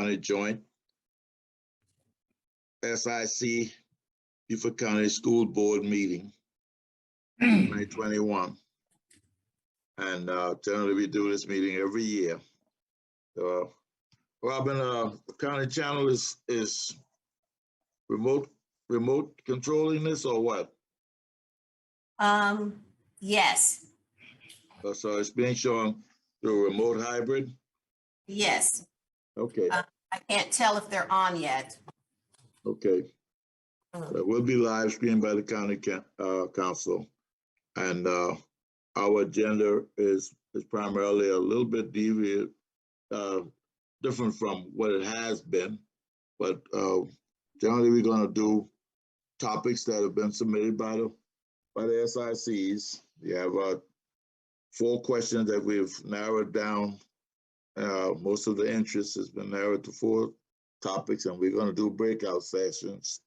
County Joint SIC Beaufort County School Board meeting 2021. And generally we do this meeting every year. Robin, the county channel is remote controlling this or what? Yes. So it's being shown through remote hybrid? Yes. Okay. I can't tell if they're on yet. Okay. So it will be live streamed by the county council. And our agenda is primarily a little bit deviant, different from what it has been. But generally we're going to do topics that have been submitted by the SICs. We have 4 questions that we've narrowed down. Most of the interest has been narrowed to 4 topics, and we're going to do breakout sessions.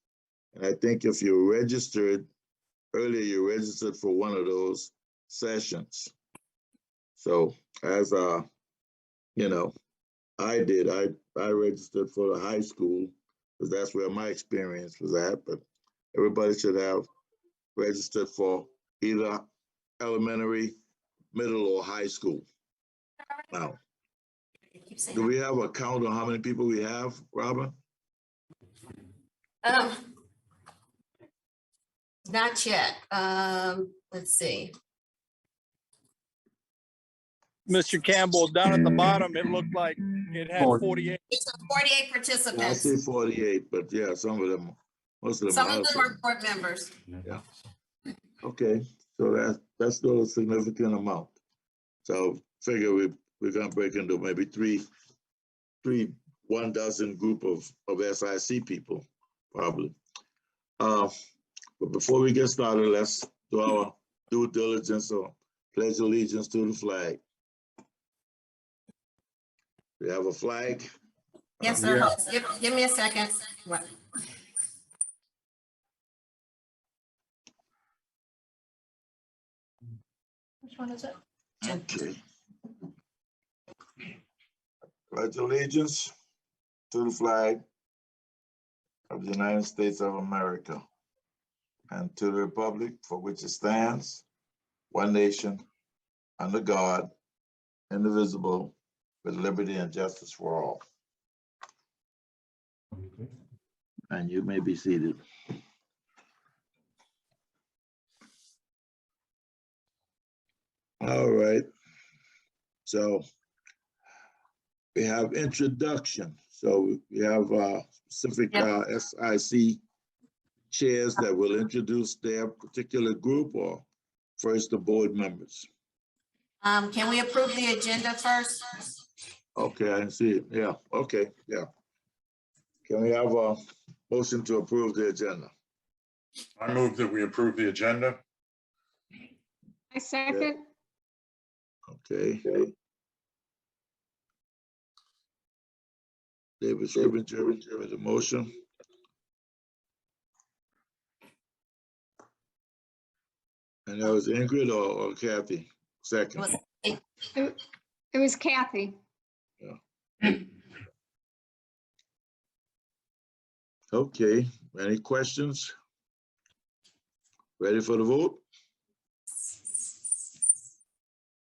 And I think if you registered earlier, you registered for one of those sessions. So as you know, I did. I registered for the high school because that's where my experience was at. But everybody should have registered for either elementary, middle, or high school. Now, do we have a count on how many people we have, Robin? Not yet. Let's see. Mr. Campbell, down at the bottom, it looked like it had 48. It's 48 I participants. say 48, but yeah, most of them Some of them are board members. Yeah. Okay, so that's still a significant amount. So figure we're gonna break into maybe three 1 dozen group of SIC people, probably. But before we get started, let's do our due diligence or pledge allegiance to the flag. We have a flag. Yes, sir. Yeah. Give me a second. What? Which one is it? Okay. Pledge allegiance to the flag of the United States of America and to the republic for which it stands, one nation, under God, indivisible, with liberty and justice for all. And you may be seated. All right. So we have introduction. So we have specific SIC chairs that will introduce their particular group, or first the board members. Can we approve the agenda first? Okay, I see it. Yeah, okay, yeah. Can we have a motion to approve the agenda? I move that we approve the agenda. I second. Okay. David Scrivener with the motion. And that was Ingrid or Kathy? Second. It was Kathy. Yeah. Okay, any questions? Ready for the vote?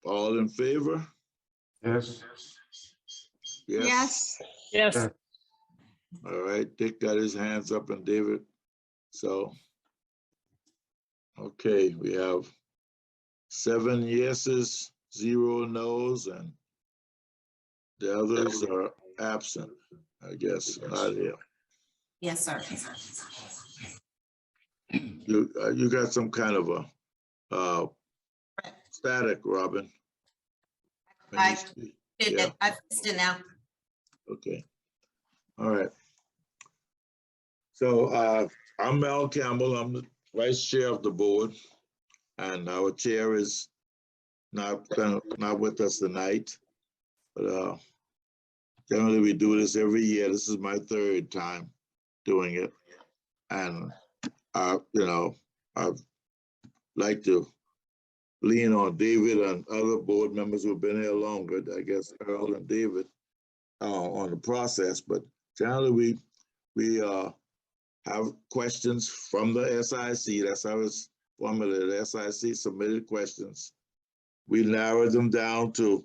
All in favor? Yes. Yes. Yes. All right, Dick got his hands up and David. So, okay, we have 7 yeses, 0 no's, and the others are absent, I guess, not here. Yes, sir. You got some kind of a static, Robin. I fixed it now. Okay. All right. So I'm Mel Campbell. I'm the vice chair of the board, and our chair is not with us tonight. But generally, we do this every year. This is my 3rd time doing it, and you know, I'd like to lean on David and other board members who've been here longer. I guess Earl and David on the process, but generally we have questions from the SIC. That's how it's formulated. SIC submitted questions. We narrowed them down to,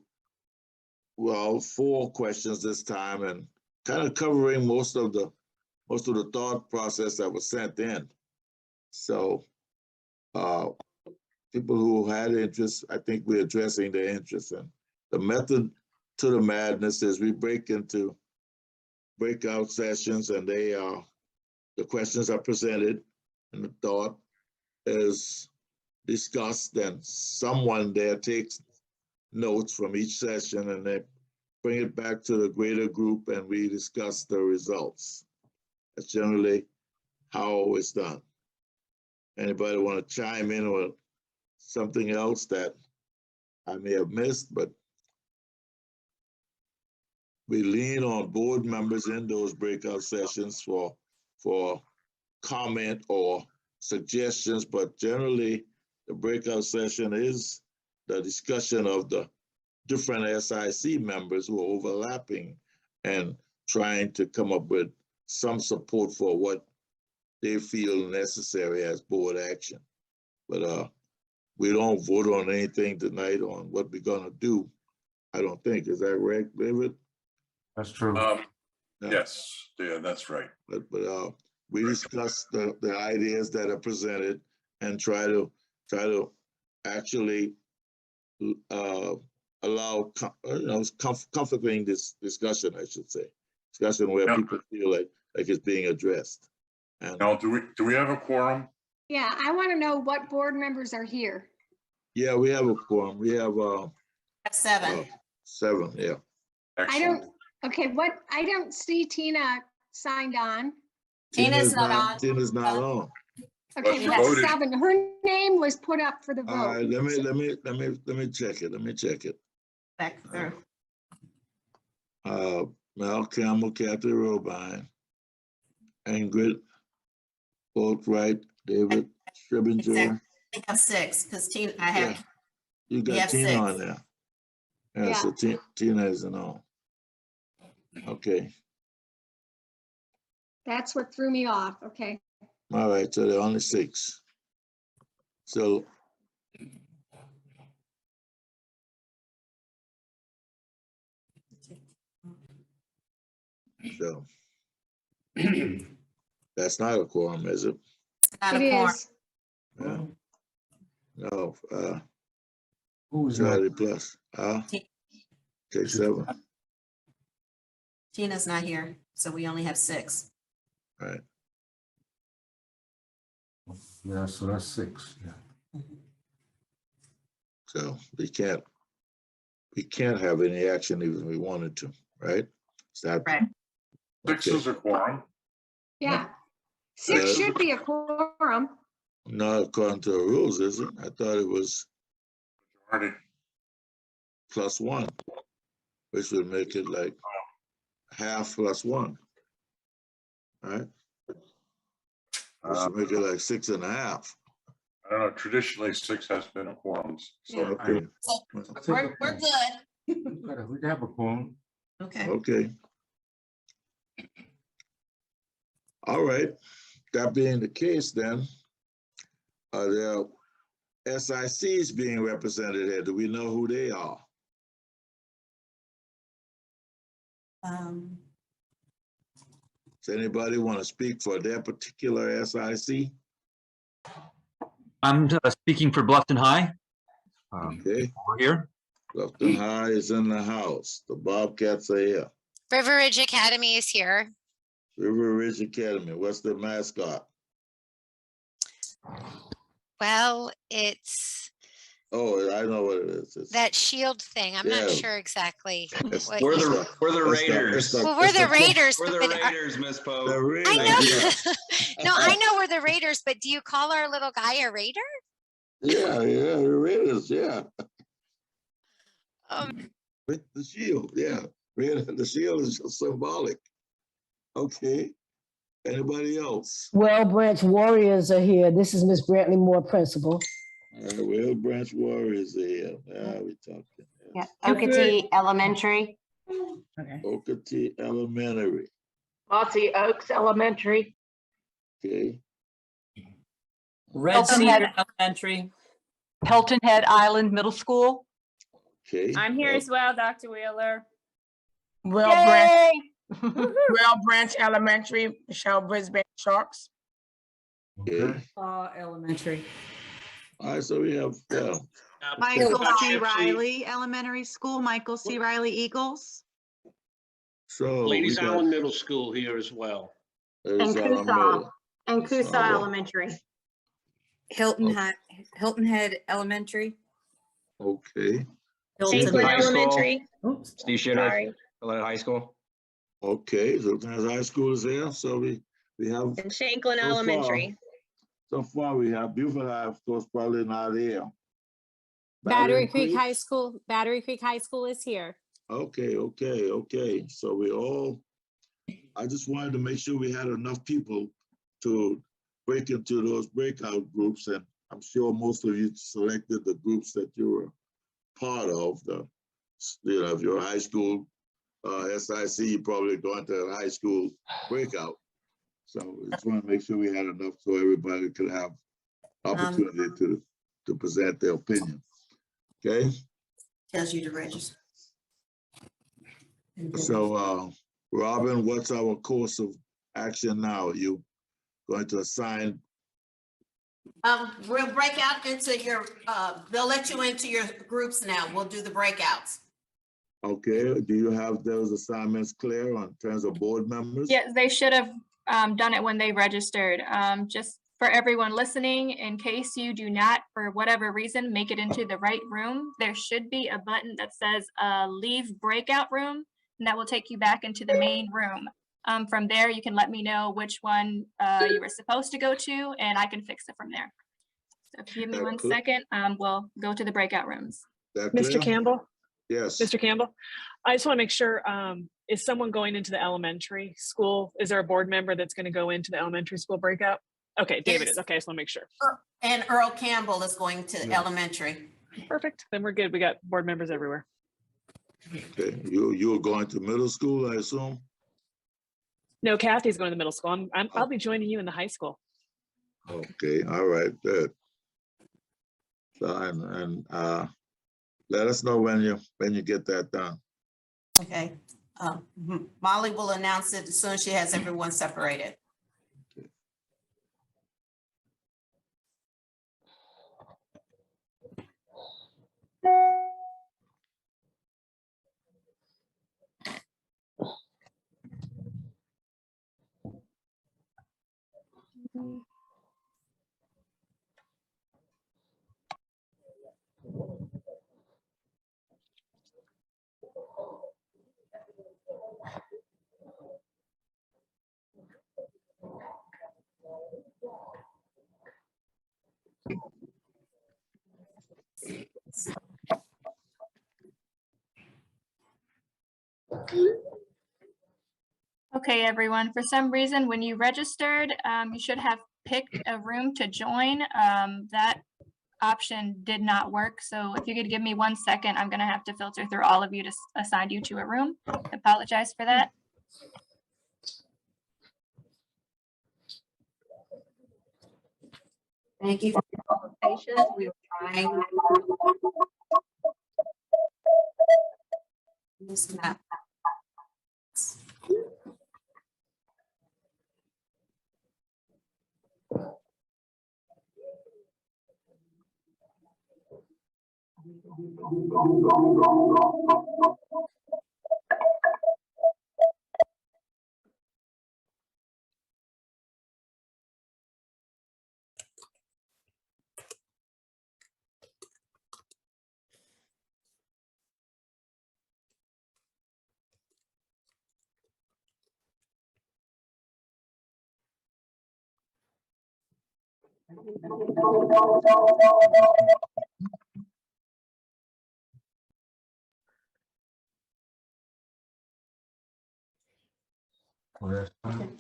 well, 4 questions this time, and kind of covering most of the thought process that was sent in. So people who had interest, I think we're addressing their interest. And the method to the madness is we break into breakout sessions, and the questions are presented and the thought is discussed, and someone there takes notes from each session and they bring it back to the greater group and we discuss the results. That's generally how it's done. Anybody want to chime in with something else that I may have missed? But we lean on board members in those breakout sessions for comment or suggestions, but generally the breakout session is the discussion of the different SIC members who are overlapping and trying to come up with some support for what they feel necessary as board action. But we don't vote on anything tonight on what we're gonna do. I don't think, is that right, David? That's true. No. Yes, yeah, that's right. But we discuss the ideas that are presented and try to actually allow comforting this discussion, I should say, discussion where Yeah. people feel like it's being addressed. And Now, do we have a quorum? Yeah, I want to know what board members are here. yeah, we have a quorum. We have 7. 7. Yeah. Excellent. I don't see Tina signed on. Tina's not on. Tina's not on. Okay, you that's voted. 7. Her name was put up for the All right, vote. let me check it. Let me check it. Back through. Mel Campbell, Kathy Robine, Ingrid Boatwright, David Scribinger. I have 6 because Tina, I have, Yeah, you we got have Tina 6. on there. Yeah, so Tina isn't on. Okay, That's what threw me off. Okay. all right, so there are only 6. So that's not a quorum, is it? Not It a quorum. is. Yeah. No, Who is Charlie that? plus, Ti- take 7, Tina's not here, so we only have 6. right? Yeah, so that's 6. Yeah. So we can't have any action even if we wanted to, right? Is that Right. 6 okay? is a quorum. Yeah. 6 Uh, should be a quorum. Not according to the rules, is it? I thought it was Majority. +1, which would make it like half +1, right? Which would make it like 6.5. I don't know, traditionally 6 has been a quorum. So Okay, We're good. we have a quorum. Okay. okay. All right, that being the case then, are there SICs being represented here? Do we know who they are? Does anybody want to speak for their particular SIC? I'm speaking for Bluffton High. Okay, We're here. Bluffton High is in the house. The Bobcats are here. River Ridge Academy is here. River Ridge Academy, what's the mascot? Well, it's Oh, I know what it is. It's- that shield thing. I'm Yeah. not sure exactly. it's- what We're it's you- the we're the it's Raiders. Well, we're the Raiders. We're the but Raiders, Miss The Poe. I Raiders, know. yeah. No, I know we're the Raiders, but do you call our little guy a Raider? Yeah, the Raiders, yeah. Um, With the shield, yeah. The shield is just symbolic. Okay. Anybody else? Well, Branch Warriors are here. This is Miss Brantley Moore, principal. Well, Branch Warriors are here. We talking. Yeah, Okeechobee Elementary. Okay. Okatee Elementary, Mossy Oaks Elementary. okay, Red Hilton Cedar Head. Elementary. Hilton Head Island Middle School. okay. I'm here as well, Dr. Wheeler. Real Branch, Yay! Real Branch Elementary, Michelle Brisbane Sharks. Okay, Elementary. all right, so we have, Michael C. Chip, Riley Elementary School, Michael C. Riley Eagles. so. Ladies we got- Island Middle School here as well. Ladies And Island Coosaw. Middle. And Coosaw Oh. Elementary. Hilton Head Elementary. Okay, Hilton Shankland High School. Elementary. Oops. Steve Shitter, Sorry. Gillette High School. okay, so there's high school is here, so we have. And Shankland so far- Elementary. So far, we have Beaufort High, of course, probably not here. Battery Creek High School, Battery Creek High School is here. Okay. So we all, I just wanted to make sure we had enough people to break into those breakout groups, and I'm sure most of you selected the groups that you were part of, if you're high school, SIC, you probably going to a high school breakout. So we just want to make sure we had enough so everybody could have opportunity to present their opinion. Okay, Tells you to register. so Robin, what's our course of action now? You going to assign? We'll break out into your, they'll let you into your groups now. We'll do the breakouts. Okay, do you have those assignments clear on terms of board members? Yes, they should have done it when they registered. Just for everyone listening, in case you do not, for whatever reason, make it into the right room, there should be a button that says leave breakout room, and that will take you back into the main room. From there, you can let me know which one you were supposed to go to, and I can fix it from there. So if you give me one second, we'll go to the breakout rooms. Mr. Campbell? Yes. Mr. Campbell, I just want to make sure, is someone going into the elementary school? Is there a board member that's going to go into the elementary school breakout? Okay, David Yes. is. Okay, I just want to make sure. And Earl Campbell is going to elementary. Perfect. Then we're good. We got board members everywhere. Okay, you are going to middle school, I assume? No, Kathy's going to middle school. I'll be joining you in the high school. Okay, all right, good. So, and let us know when you get that done. Okay. Molly will announce it as soon as she has everyone separated. Okay, everyone, for some reason, when you registered, you should have picked a room to join. That option did not work. So if you could give me 1 second, I'm gonna have to filter through all of you to assign you to a room. Apologize for that. Thank you for your patience. We were trying. This map.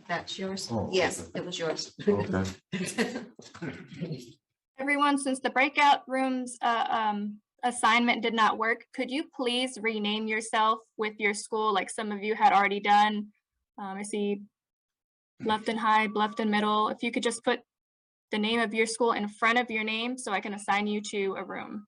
That's yours? Yes, it was yours. Everyone, since the breakout rooms assignment did not work, could you please rename yourself with your school like some of you had already done? I see Bluffton High, Bluffton Middle. If you could just put the name of your school in front of your name so I can assign you to a room.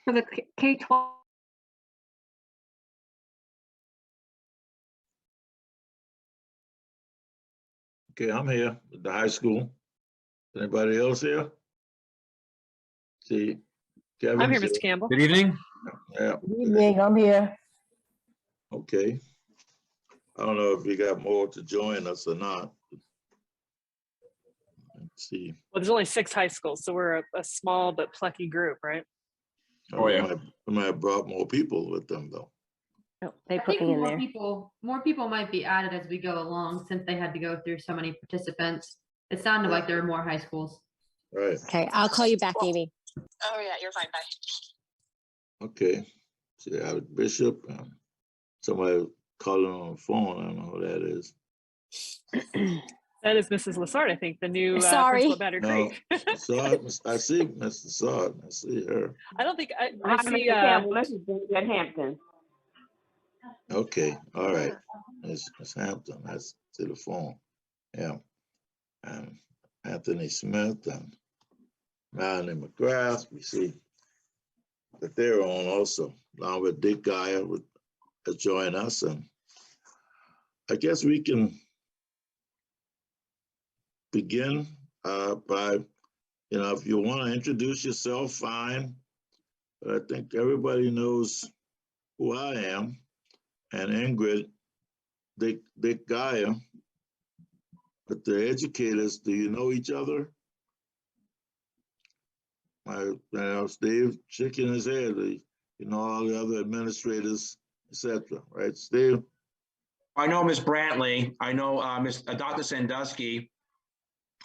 For the K-12. Okay, I'm here at the high school. Anybody else here? See, Kevin. I'm here, Mr. Campbell. Good evening. Yeah, Good evening, I'm here. okay. I don't know if you got more to join us or not. Let's see. Well, there's only 6 high schools, so we're a small but plucky group, right? Oh, yeah. We might have brought more people with them though. Oh, they I put think me in more there. people might be added as we go along since they had to go through so many participants. It sounded like there were more high schools. Right, Okay, I'll call you back, Amy. Oh, yeah, you're fine. Bye. okay. See, Alec Bishop, somebody calling on the phone, I don't know who that is. That is Mrs. Lassard, I think, the new Sorry. principal at Battery No, Creek. Lassard, I see Mr. Lassard, I see her. I don't think I Hi, see. Mr. Campbell, this is Bridget Hampton. Okay, all right. It's Hampton, that's to the phone. Yeah. And Anthony Smith and Melanie McGrath, we see that they're on also, along with Dick Geyer would join us. And I guess we can begin by, if you want to introduce yourself, fine. But I think everybody knows who I am. And Ingrid, Dick Geyer. But the educators, do you know each other? Steve shaking his head. All the other administrators, etc. Right, Steve? I know Miss Brantley. I know Dr. Sandusky.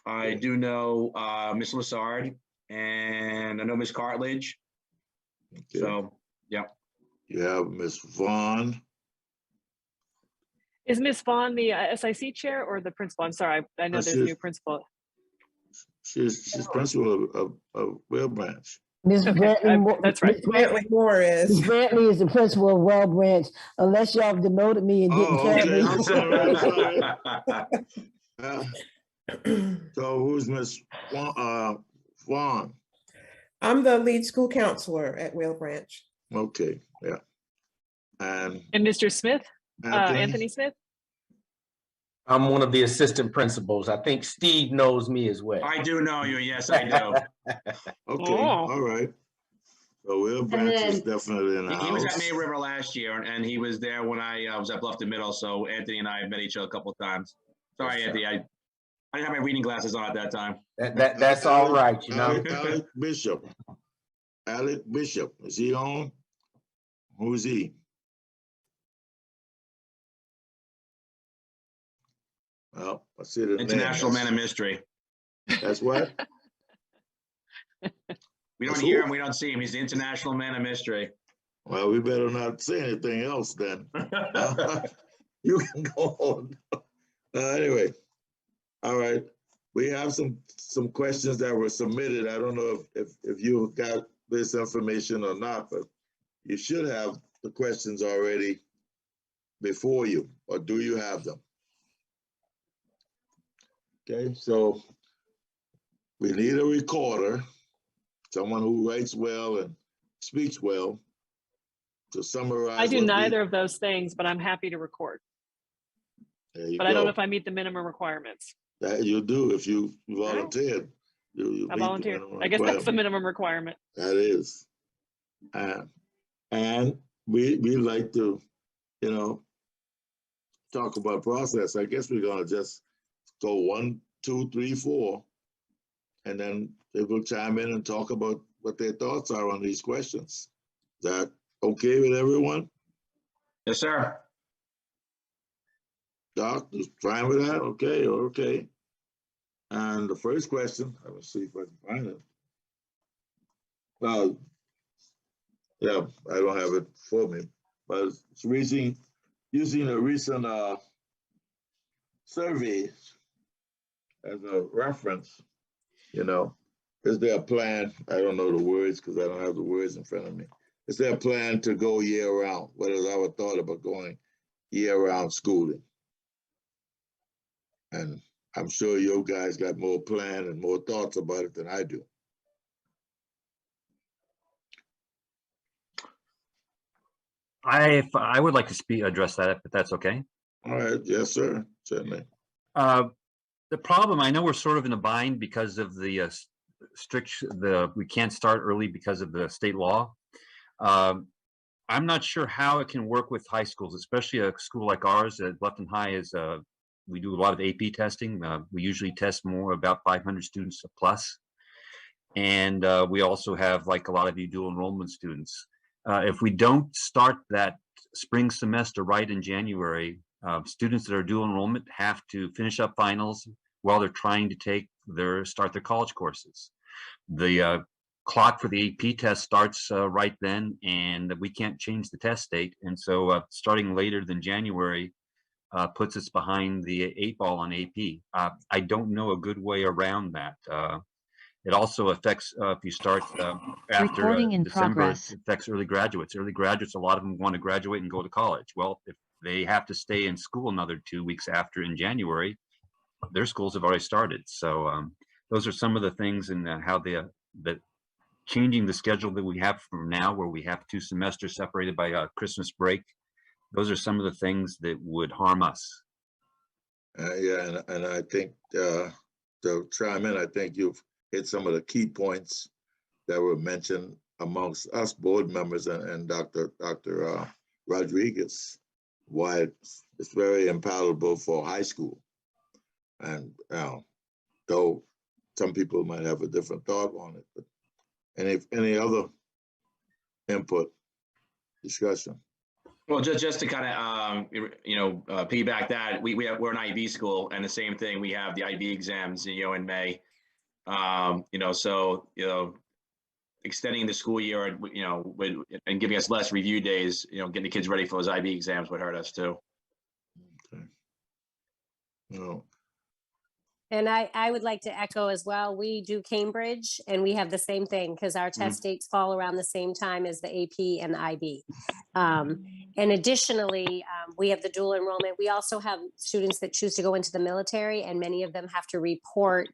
I do know Miss Lassard, and I know Miss Cartledge. Okay. So, yeah. You have Miss Vaughn. Is Miss Vaughn the SIC chair or the principal? I'm sorry, I know there's a new principal. She's principal of Well Branch. Ms. Brantley, that's right. Brantley Moore is. Ms. Brantley is the principal of Well Branch, unless y'all demoted me and didn't tell me. I'm sorry. So who's Miss Vaughn? I'm the lead school counselor at Well Branch. Okay, yeah. And Mr. Smith, Anthony Smith? I'm one of the assistant principals. I think Steve knows me as well. I do know you. Yes, I do. Okay, all right. So Will Branch is definitely in the house. He was at May River last year, and he was there when I was at Bluffton Middle. So Anthony and I have met each other a couple of times. Sorry, Anthony, I didn't have my reading glasses on at that time. That's all right, Alec Bishop. Alec Bishop, is he on? Who's he? Well, I see the International Man of Mystery. That's what? We don't hear him, we don't see him. He's the International Man of Mystery. Well, we better not say anything else then. You can go on. Anyway, all right. We have some questions that were submitted. I don't know if you got this information or not, but you should have the questions already before you, or do you have them? Okay, so we need a recorder, someone who writes well and speaks well to summarize. I do what we- neither of those things, but I'm happy to record. There you But go. I don't know if I meet the minimum requirements. That you do if you volunteered. You I meet the volunteer. minimum I guess that's the requirement. minimum requirement. That is. And we like to, you know, talk about process. I guess we're gonna just go 1, 2, 3, 4, and then they will chime in and talk about what their thoughts are on these questions. Is that okay with everyone? Yes, sir. Doc, is fine with that? Okay, okay. And the first question, let me see if I can find it. Well, yeah, I don't have it for me, but it's using a recent survey as a reference, you know. Is there a plan? I don't know the words because I don't have the words in front of me. Is there a plan to go year round? What is our thought about going year round schooling? And I'm sure you guys got more plan and more thoughts about it than I do. I would like to address that, if that's okay. All right, yes, sir, certainly. The problem, I know we're sort of in a bind because of the we can't start early because of the state law. I'm not sure how it can work with high schools, especially a school like ours at Bluffton High is, we do a lot of AP testing. We usually test more about 500 students plus. And we also have like a lot of you dual enrollment students. If we don't start that spring semester right in January, students that are dual enrollment have to finish up finals while they're trying to start their college courses. The clock for the AP test starts right then, and we can't change the test date. And so starting later than January puts us behind the 8 ball on AP. I don't know a good way around that. It also affects, if you start after December, it affects early graduates. Early graduates, a lot of them want to graduate and go to college. Well, if they have to stay in school another 2 weeks after in January, their schools have already started. So those are some of the things and how that changing the schedule that we have from now, where we have 2 semesters separated by Christmas break. Those are some of the things that would harm us. Yeah, and I think to chime in, I think you've hit some of the key points that were mentioned amongst us board members and Dr. Rodriguez, why it's very impalpable for high school. And though some people might have a different thought on it, but any other input, discussion? Well, just to kind of, piggyback that, we're an IB school, and the same thing, we have the IB exams, in May. So, extending the school year, and giving us less review days, getting the kids ready for those IB exams would hurt us too. Okay. No. And I would like to echo as well. We do Cambridge and we have the same thing because our test dates fall around the same time as the AP and the IB. And additionally, we have the dual enrollment. We also have students that choose to go into the military, and many of them have to report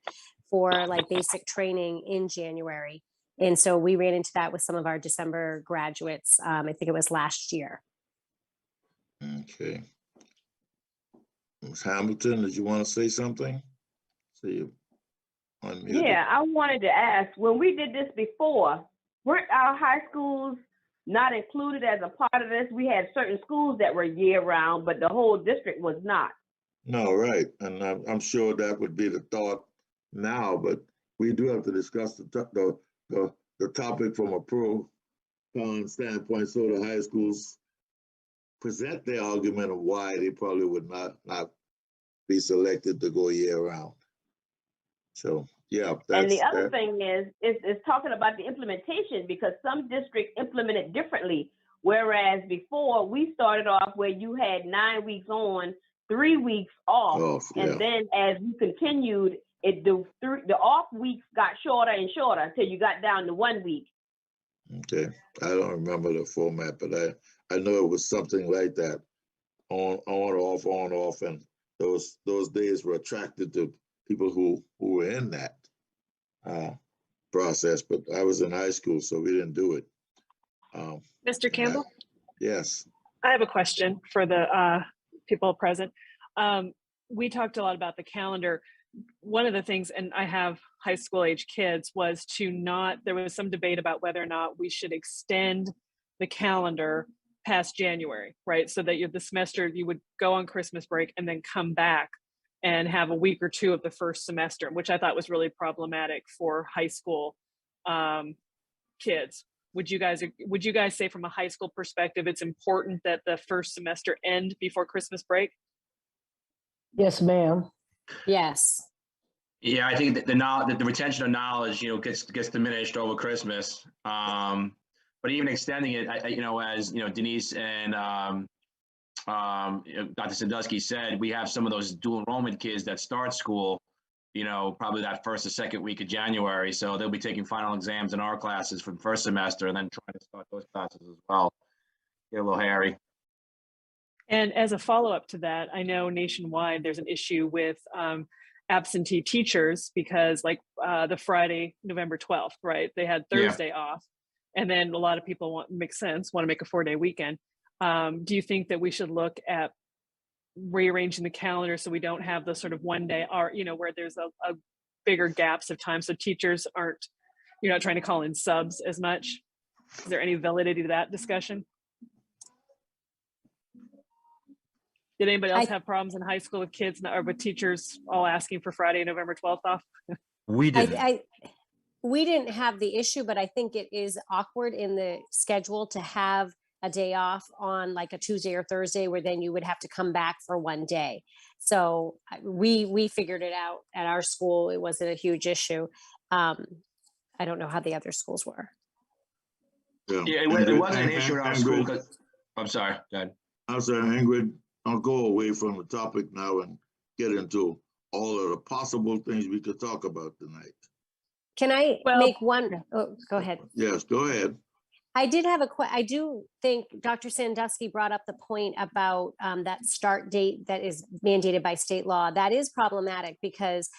for like basic training in January. And so we ran into that with some of our December graduates. I think it was last year. Okay. Ms. Hamilton, did you want to say something? See you. Yeah, I wanted to ask, when we did this before, weren't our high schools not included as a part of this? We had certain schools that were year round, but the whole district was not. No, right. And I'm sure that would be the thought now, but we do have to discuss the topic from a pro-con standpoint, so the high schools present their argument of why they probably would not be selected to go year round. So, yeah. And the other thing is talking about the implementation, because some districts implement it differently. Whereas before we started off where you had 9 weeks on, 3 weeks off. And then as you continued, the off weeks got shorter and shorter until you got down to 1 week. Okay. I don't remember the format, but I know it was something like that. On, off, and those days were attracted to people who were in that process, but I was in high school, so we didn't do it. Mr. Campbell? Yes. I have a question for the people present. We talked a lot about the calendar. One of the things, and I have high school age kids, was there was some debate about whether or not we should extend the calendar past January, right? So that the semester, you would go on Christmas break and then come back and have a week or two of the first semester, which I thought was really problematic for high school kids. Would you guys say from a high school perspective, it's important that the first semester end before Christmas break? Yes, ma'am. Yes. Yeah, I think that the retention of knowledge, gets diminished over Christmas. But even extending it, as Denise and Dr. Sandusky said, we have some of those dual enrollment kids that start school, probably that first or second week of January. So they'll be taking final exams in our classes for the first semester and then trying to start those classes as well. Get a little hairy. And as a follow-up to that, I know nationwide there's an issue with absentee teachers because like the Friday, November 12th, right? They had Thursday off. And then a lot of people want to make a 4-day weekend. Do you think that we should look at rearranging the calendar so we don't have the sort of 1 day or, where there's a bigger gaps of time so teachers aren't, trying to call in subs as much? Is there any validity to that discussion? Did anybody else have problems in high school with kids or with teachers all asking for Friday, November 12th off? We didn't. We didn't have the issue, but I think it is awkward in the schedule to have a day off on like a Tuesday or Thursday where then you would have to come back for 1 day. So we figured it out at our school. It wasn't a huge issue. I don't know how the other schools were. Yeah, it wasn't an issue at our school. I'm sorry, go ahead. I'm sorry, Ingrid, I'll go away from the topic now and get into all of the possible things we could talk about tonight. Can I make one? Oh, go ahead. Yes, go ahead. I did have I do think Dr. Sandusky brought up the point about that start date that is mandated by state law. That is problematic because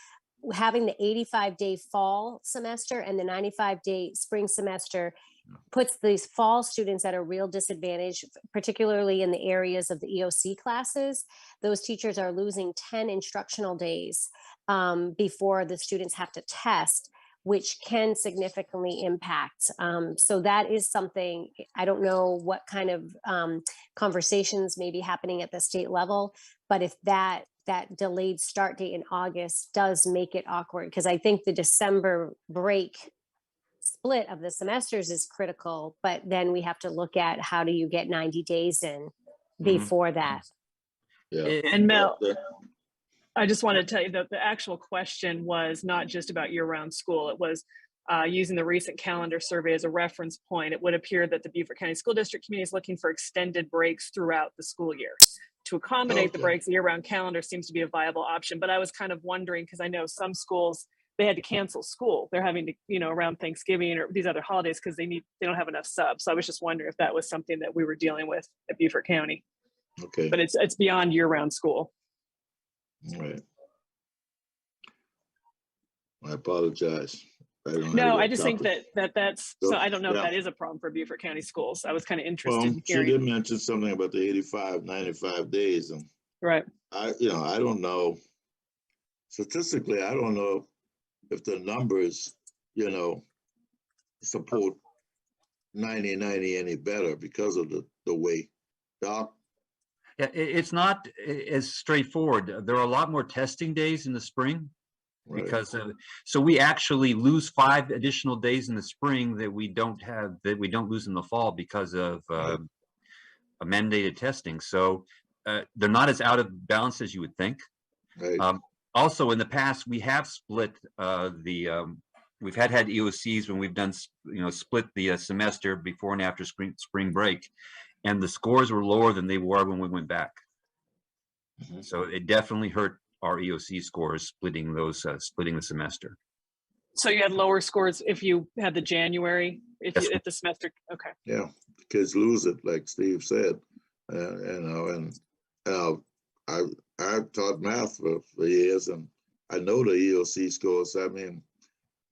having the 85-day fall semester and the 95-day spring semester puts these fall students at a real disadvantage, particularly in the areas of the EOC classes. Those teachers are losing 10 instructional days before the students have to test, which can significantly impact. So that is something, I don't know what kind of conversations may be happening at the state level, but if that delayed start date in August does make it awkward, because I think the December break split of the semesters is critical, but then we have to look at how do you get 90 days in before that. Yeah. And Mel, I just want to tell you that the actual question was not just about year-round school. It was using the recent calendar survey as a reference point. It would appear that the Beaufort County School District community is looking for extended breaks throughout the school year. To accommodate the breaks, the year-round calendar seems to be a viable option. But I was kind of wondering, because I know some schools, they had to cancel school. They're having to, around Thanksgiving or these other holidays because they don't have enough subs. So I was just wondering if that was something that we were dealing with at Beaufort County. Okay. But it's beyond year-round school. All right. I apologize. No, I just think that's, so I don't know if Yeah. that is a problem for Beaufort County schools. I was kind of interested Well, in she hearing. did mention something about the 85, 95 days. And right. I don't know. Statistically, I don't know if the numbers, support 90 any better because of the way. Doc? Yeah, it's not as straightforward. There are a lot more testing days in the spring because so we actually lose 5 additional days in the spring that we don't lose in the fall because of a mandated testing. So they're not as out of balance as you would think. Right. Also, in the past, we have split we've had EOCs when we've done split the semester before and after spring break, and the scores were lower than they were when we went back. So it definitely hurt our EOC scores splitting the semester. So you had lower scores if you had the January, if the semester, okay. Yeah, the kids lose it, like Steve said, and I taught math for years, and I know the EOC scores. I mean,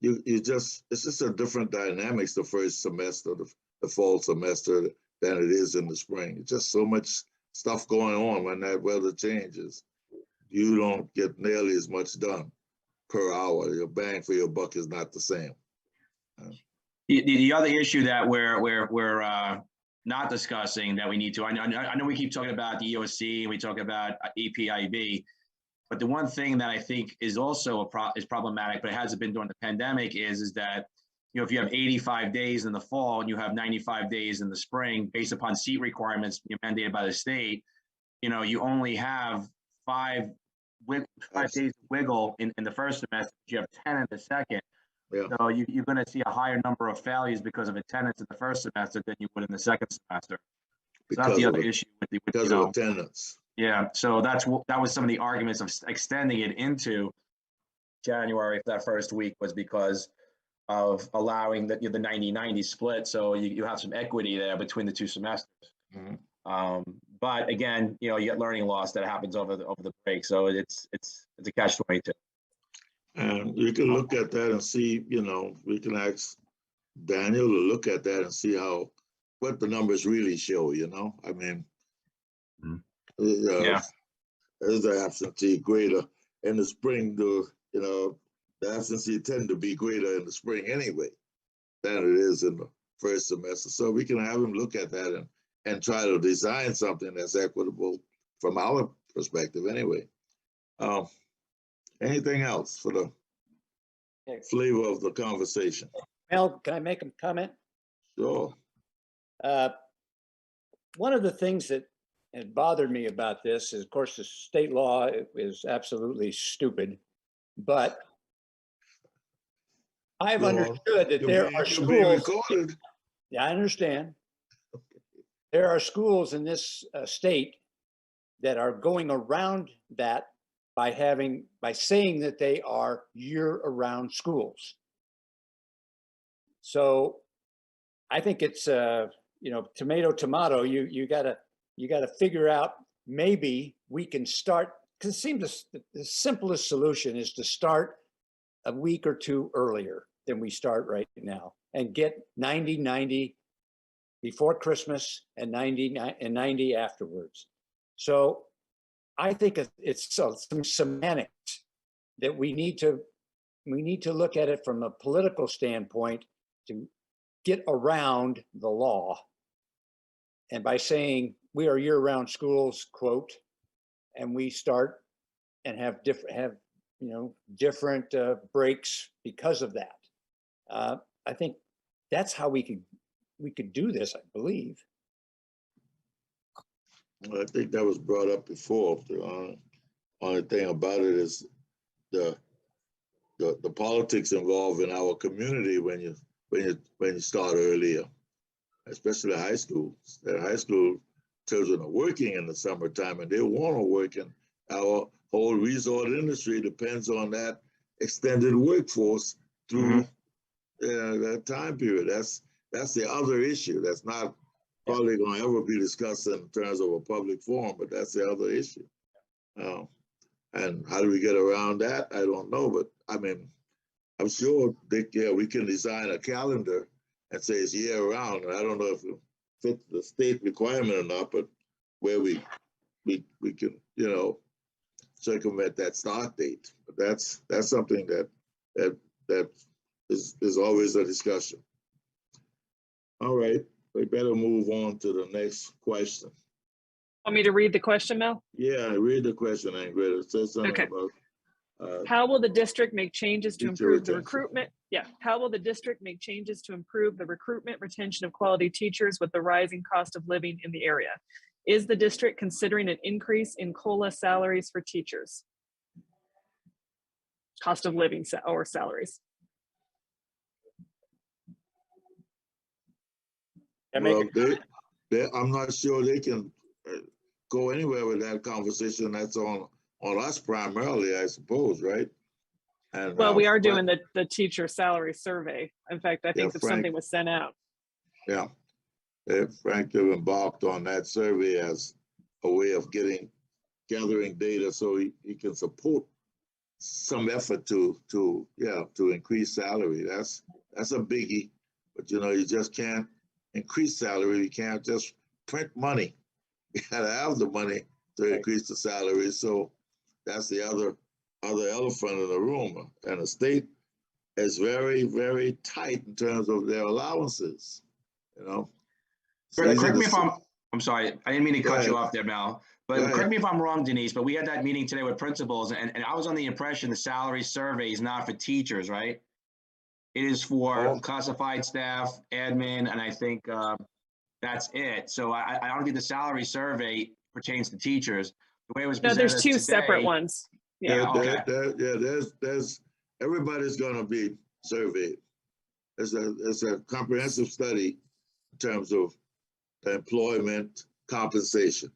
it's just a different dynamics the first semester, the fall semester than it is in the spring. It's just so much stuff going on when that weather changes. You don't get nearly as much done per hour. Your bang for your buck is not the same. The other issue that we're not discussing that we need to, I know we keep talking about the EOC and we talk about EPIB, but the one thing that I think is also is problematic, but it hasn't been during the pandemic, is that, you know, if you have 85 days in the fall and you have 95 days in the spring, based upon seat requirements mandated by the state, you know, you only have 5 days of wiggle in the first semester. You have 10 in the second. Yeah. So you're going to see a higher number of failures because of attendance in the first semester than you would in the second semester. So that's the other issue with because of attendance. Yeah. So that was some of the arguments of extending it into January for that first week, was because of allowing the 90-90 split. So you have some equity there between the two semesters. But again, you know, you get learning loss that happens over the break. So it's a catch-22. And you can look at that and see, you know, we can ask Daniel to look at that and see what the numbers really show, you know? I mean, is the absentee greater in the spring? You know, the absentee tend to be greater in the spring anyway than it is in the first semester. So we can have him look at that and try to design something that's equitable from our perspective anyway. Anything else for the flavor of the conversation? Mel, can I make a comment? Sure. One of the things that had bothered me about this is, of course, the state law is absolutely stupid, but I've understood that there are schools. Yeah, I understand. There are schools in this state that are going around that by saying that they are year-round schools. So I think it's you know, tomato. You gotta figure out, maybe we can start, because it seems the simplest solution is to start a week or two earlier than we start right now, and get 90-90 before Christmas and 90 afterwards. So I think it's some semantics that we need to look at it from a political standpoint to get around the law. And by saying we are year-round schools, quote, and we start and have different breaks because of that. I think that's how we could do this, I believe. I think that was brought up before. The only thing about it is the politics involved in our community when you start earlier, especially high schools. The high school children are working in the summertime and they want to work, and our whole resort industry depends on that extended workforce through that time period. That's the other issue. That's not probably going to ever be discussed in terms of a public forum, but that's the other issue. And how do we get around that? I don't know, but I mean, I'm sure we can design a calendar and say it's year round. And I don't know if it fits the state requirement or not, but where we can, you know, circumvent that start date. But that's something that is always a discussion. All right, we better move on to the next question. Want me to read the question, Mel? Yeah, read the question, Ingrid. It says something about how will the district make changes to teacher improve the retention. recruitment? Yeah. How will the district make changes to improve the recruitment, retention of quality teachers with the rising cost of living in the area? Is the district considering an increase in COLA salaries for teachers? Cost of living or salaries? Well, I'm not sure they can go anywhere with that conversation. That's on us primarily, I suppose, right? And well, we are doing the teacher salary survey. In fact, I think that something was sent out. Yeah, Frank embarked on that survey as a way of gathering data so he can support some effort to increase salary. That's a biggie. But you know, you just can't increase salary. You can't just print money. You gotta have the money to increase the salary. So that's the other elephant in the room. And the state is very, very tight in terms of their allowances. You know. Correct me if I'm sorry, I didn't mean to cut you off there, Mel. But correct me if I'm wrong, Denise, but we had that meeting today with principals, and I was on the impression the salary survey is not for teachers, right? It is for classified staff, admin, and I think that's it. So I don't think the salary survey pertains to teachers. The way it was presented No, there's two today, separate ones. Yeah. There's everybody's going to be surveyed. It's a comprehensive study in terms of the employment compensation.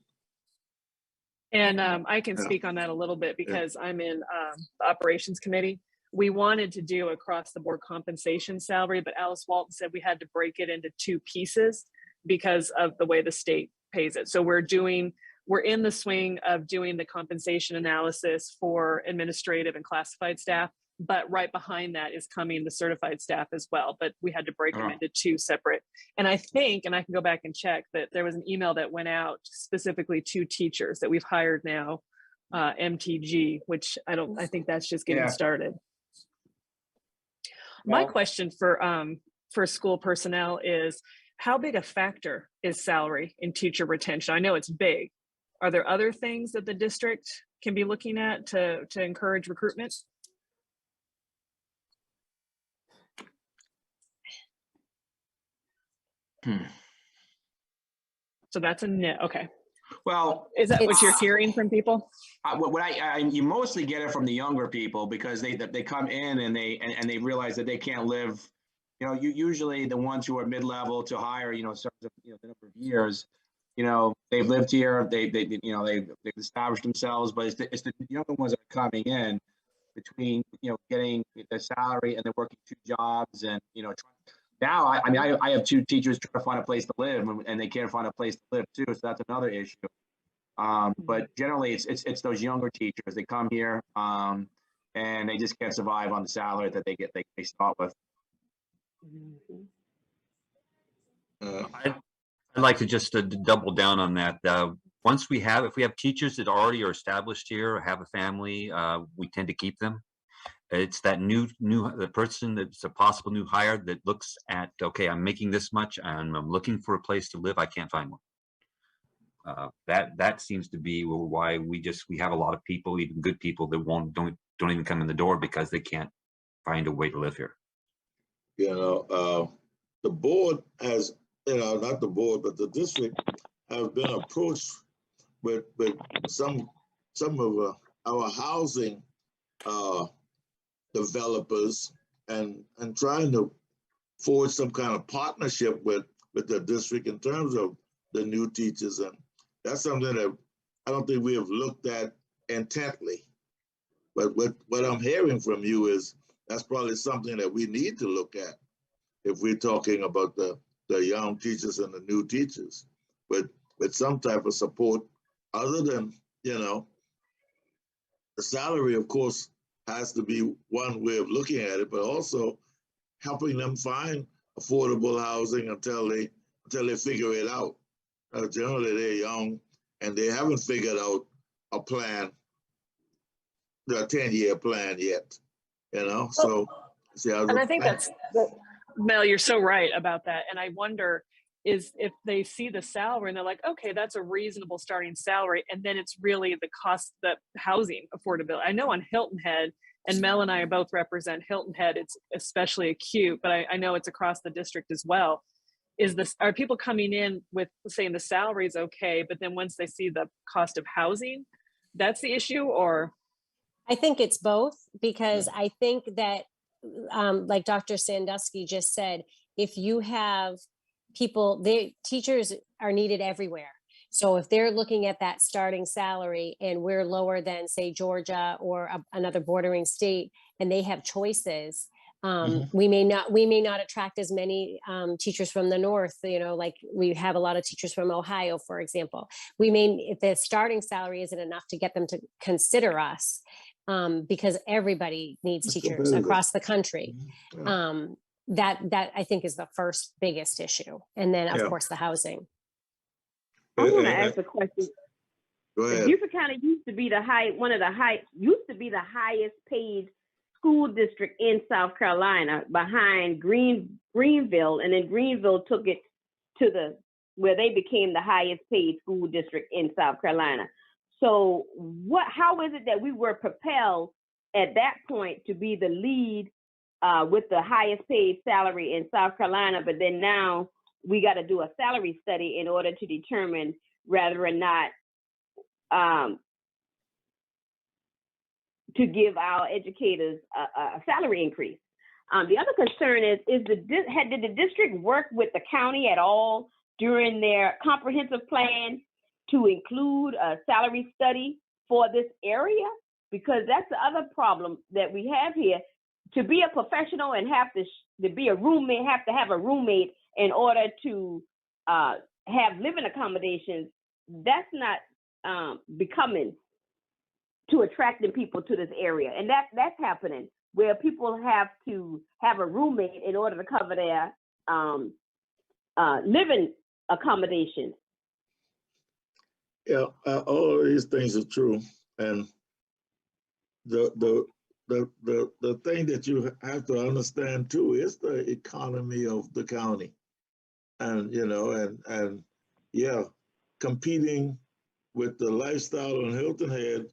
And I can speak on that a little bit because I'm in the operations committee. We wanted to do across the board compensation salary, but Alice Walton said we had to break it into two pieces because of the way the state pays it. So we're in the swing of doing the compensation analysis for administrative and classified staff, but right behind that is coming the certified staff as well. But we had to break them into two separate. And I think, and I can go back and check, that there was an email that went out specifically to teachers that we've hired now, MTG, which I think that's just getting started. My question for school personnel is, how big a factor is salary in teacher retention? I know it's big. Are there other things that the district can be looking at to encourage recruitment? So that's a no. Okay. Well, is that what you're hearing from people? You mostly get it from the younger people because they come in and they realize that they can't live. You know, usually the ones who are mid-level to higher, you know, in terms of the number of years, you know, they've lived here, they've established themselves, but it's the younger ones that are coming in between, you know, getting the salary and they're working two jobs and, you know, now, I have two teachers trying to find a place to live and they can't find a place to live too. So that's another issue. But generally it's those younger teachers, they come here and they just can't survive on the salary that they start with. I'd like to just double down on that. If we have teachers that already are established here, or have a family, we tend to keep them. It's that the person that's a possible new hire that looks at, okay, I'm making this much and I'm looking for a place to live. I can't find one. That seems to be why we have a lot of people, even good people, that don't even come in the door because they can't find a way to live here. You know, the board has, you know, not the board, but the district has been approached with some of our housing developers and trying to forge some kind of partnership with the district in terms of the new teachers. And that's something that I don't think we have looked at intently. But what I'm hearing from you is that's probably something that we need to look at if we're talking about the young teachers and the new teachers, with some type of support other than, you know, the salary, of course, has to be one way of looking at it, but also helping them find affordable housing until they figure it out. Generally, they're young and they haven't figured out a plan, the 10-year plan yet, you know? So, and I think Mel, you're so right about that. And I wonder is if they see the salary and they're like, okay, that's a reasonable starting salary. And then it's really the cost, the housing affordability. I know on Hilton Head, and Mel and I both represent Hilton Head, it's especially acute, but I know it's across the district as well. Are people coming in with saying the salary is okay, but then once they see the cost of housing, that's the issue? Or I think it's both, because I think that like Dr. Sandusky just said, if you have people, teachers are needed everywhere. So if they're looking at that starting salary and we're lower than, say, Georgia or another bordering state, and they have choices, we may not attract as many teachers from the north, you know, like we have a lot of teachers from Ohio, for example. If the starting salary isn't enough to get them to consider us, because everybody needs It's teachers competitive. across the country. Yeah. That I think is the first biggest issue. And then, of Yeah. course, the housing. I want to ask a question. Go ahead. Beaufort County used to be the highest paid school district in South Carolina, behind Greenville, and then Greenville took it to where they became the highest paid school district in South Carolina. So how is it that we were propelled at that point to be the lead with the highest paid salary in South Carolina, but then now we got to do a salary study in order to determine whether or not to give our educators a salary increase? The other concern is did the district work with the county at all during their comprehensive plan to include a salary study for this area? Because that's the other problem that we have here. To be a professional and have to be a roommate, have to have a roommate in order to have living accommodations. That's not becoming to attracting people to this area, and that's happening where people have to have a roommate in order to cover their living accommodations. Yeah, all of these things are true, and the thing that you have to understand too is the economy of the county, and and yeah, competing with the lifestyle on Hilton Head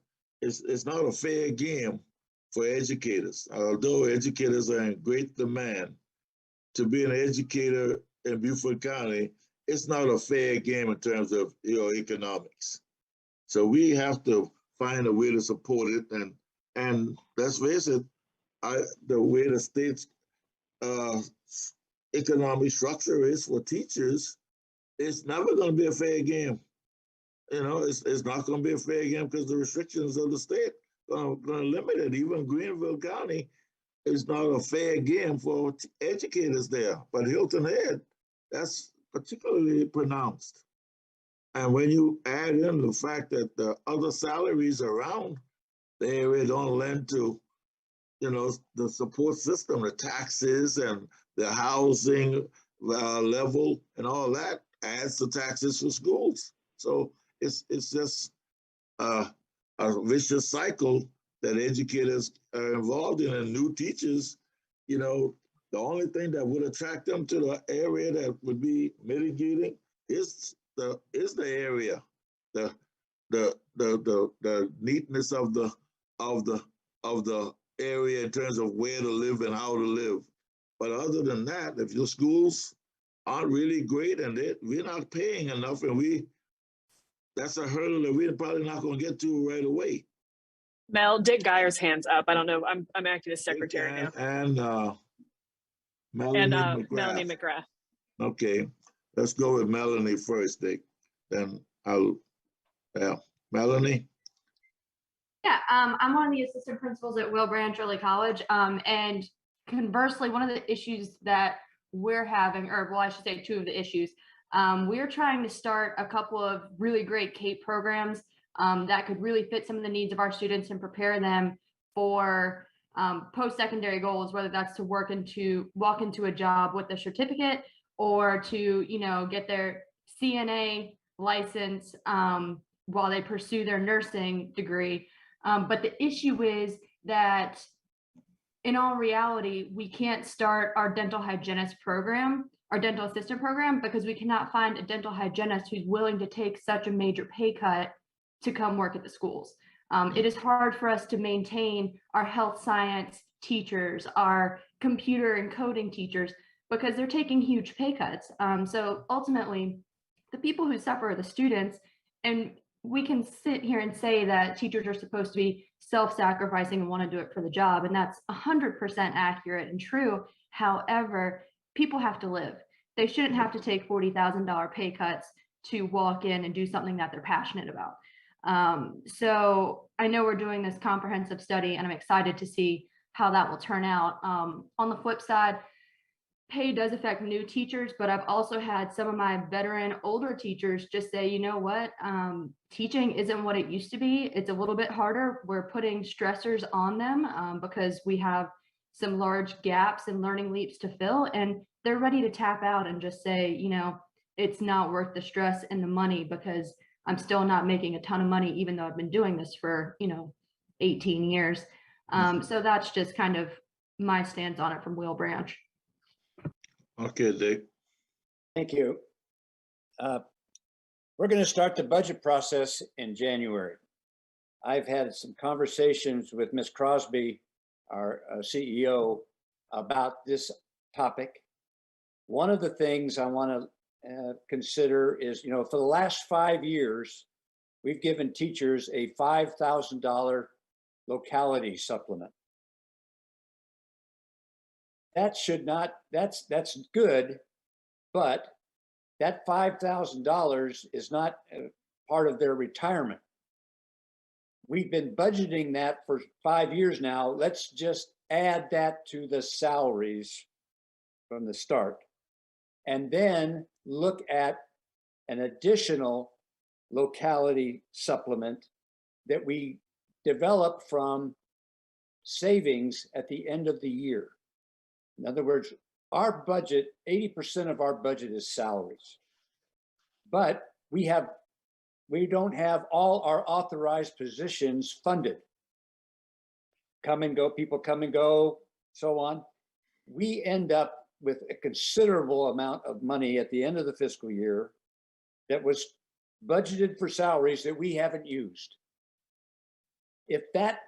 is not a fair game for educators. Although educators are in great demand, to be an educator in Beaufort County, it's not a fair game in terms of economics. So we have to find a way to support it, and let's face it, the way the state's economic structure is for teachers, it's never going to be a fair game. It's not going to be a fair game because the restrictions of the state are going to limit it. Even Greenville County is not a fair game for educators there, but Hilton Head, that's particularly pronounced. And when you add in the fact that the other salaries around the area don't lend to, the support system, the taxes and the housing level and all that adds to taxes for schools. So it's just a vicious cycle that educators are involved in, and new teachers, the only thing that would attract them to the area that would be mitigating is the area, the neatness of the area in terms of where to live and how to live. But other than that, if your schools aren't really great and we're not paying enough, and that's a hurdle that we're probably not going to get to right away. Mel, Dick Geyer's hands up. I don't know. I'm acting as secretary now. And Melanie McGrath. Melanie McGrath. Okay, let's go with Melanie first, Dick. Then Melanie. Yeah, I'm one of the assistant principals at Will Branch Early College. And conversely, one of the issues that we're having, or well, I should say two of the issues, we're trying to start a couple of really great CAPE programs that could really fit some of the needs of our students and prepare them for post-secondary goals, whether that's to walk into a job with a certificate or to, get their CNA license while they pursue their nursing degree. But the issue is that in all reality, we can't start our dental hygienist program, our dental assistant program, because we cannot find a dental hygienist who's willing to take such a major pay cut to come work at the schools. It is hard for us to maintain our health science teachers, our computer and coding teachers, because they're taking huge pay cuts. So ultimately, the people who suffer are the students, and we can sit here and say that teachers are supposed to be self-sacrificing and want to do it for the job, and that's 100% accurate and true. However, people have to live. They shouldn't have to take $40,000 pay cuts to walk in and do something that they're passionate about. So I know we're doing this comprehensive study, and I'm excited to see how that will turn out. On the flip side, pay does affect new teachers, but I've also had some of my veteran older teachers just say, you know what, teaching isn't what it used to be. It's a little bit harder. We're putting stressors on them because we have some large gaps and learning leaps to fill, and they're ready to tap out and just say, you know, it's not worth the stress and the money because I'm still not making a ton of money, even though I've been doing this for, you know, 18 years. So that's just kind of my stance on it from Wheel Branch. Okay, Dick. Thank you. We're going to start the budget process in January. I've had some conversations with Ms. Crosby, our CEO, about this topic. One of the things I want to consider is, you know, for the last 5 years, we've given teachers a $5,000 locality supplement. That should not, that's good, but that $5,000 is not part of their retirement. We've been budgeting that for 5 years now. Let's just add that to the salaries from the start, and then look at an additional locality supplement that we develop from savings at the end of the year. In other words, our budget, 80% of our budget is salaries, but we don't have all our authorized positions funded. Come and go, people come and go, so on. We end up with a considerable amount of money at the end of the fiscal year that was budgeted for salaries that we haven't used. If that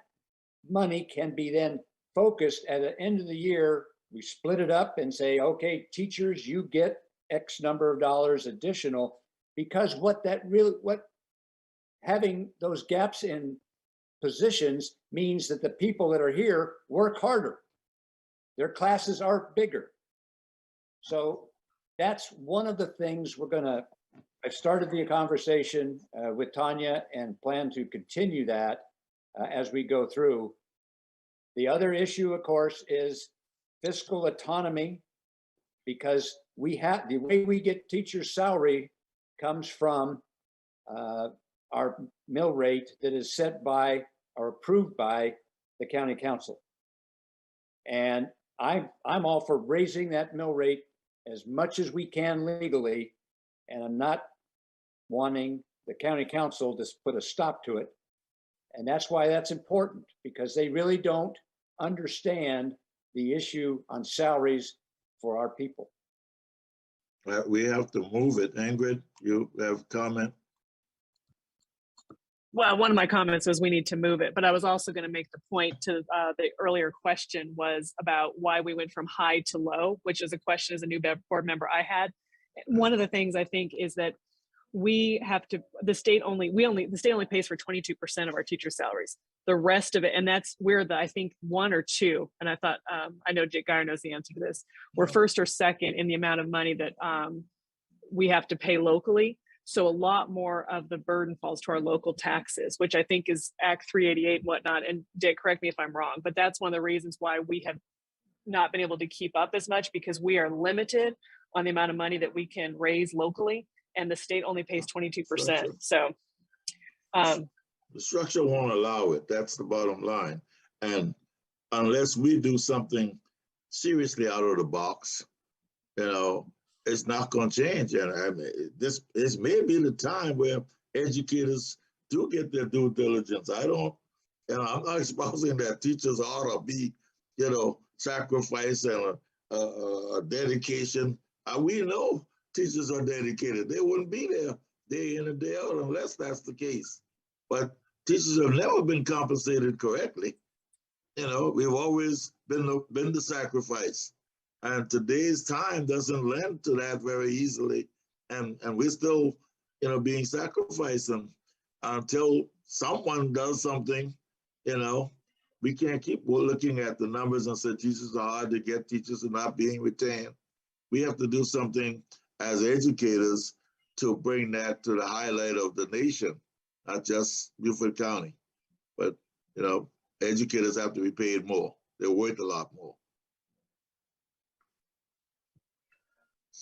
money can be then focused at the end of the year, we split it up and say, okay, teachers, you get X number of dollars additional, because what having those gaps in positions means that the people that are here work harder. Their classes are bigger. So that's one of the things I've started the conversation with Tanya and plan to continue that as we go through. The other issue, of course, is fiscal autonomy, because the way we get teachers' salary comes from our mill rate that is set by or approved by the county council. And I'm all for raising that mill rate as much as we can legally, and I'm not wanting the county council to put a stop to it. And that's why that's important, because they really don't understand the issue on salaries for our people. We have to move it. Ingrid, you have a comment? Well, one of my comments was we need to move it, but I was also going to make the point to the earlier question was about why we went from high to low, which is a question as a new board member I had. One of the things I think is that we have to, the state only pays for 22% of our teacher salaries. The rest of it, and we're I think 1 or 2, and I thought, I know Jake Geyer knows the answer to this. We're first or second in the amount of money that we have to pay locally. So a lot more of the burden falls to our local taxes, which I think is Act 388 and whatnot. And Dick, correct me if I'm wrong, but that's one of the reasons why we have not been able to keep up as much, because we are limited on the amount of money that we can raise locally, and the state only pays 22%. So the structure won't allow it. That's the bottom line. And unless we do something seriously out of the box, you know, it's not going to change. And I mean, this may be the time where educators do get their due diligence. I'm not espousing that teachers ought to be, you know, sacrifice and a dedication. We know teachers are dedicated. They wouldn't be there day in and day out unless that's the case. But teachers have never been compensated correctly. You know, we've always been the sacrifice. And today's time doesn't lend to that very easily. And we're still, you know, being sacrificed. And until someone does something, you know, we can't keep looking at the numbers and say teachers are hard to get, teachers are not being retained. We have to do something as educators to bring that to the highlight of the nation, not just Beaufort County. But, you know, educators have to be paid more. They're worth a lot more.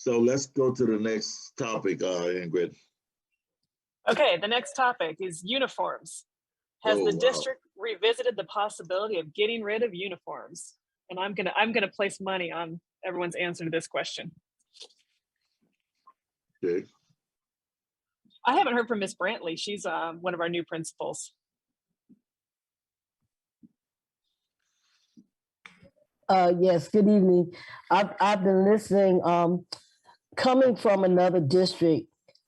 So let's go to the next topic, Ingrid. Okay, the next topic is uniforms. Has Oh, the wow. district revisited the possibility of getting rid of uniforms? And I'm gonna place money on everyone's answer to this question. Okay. I haven't heard from Miss Brantley. She's one of our new principals. Yes, good evening. I've been listening. Coming from another district,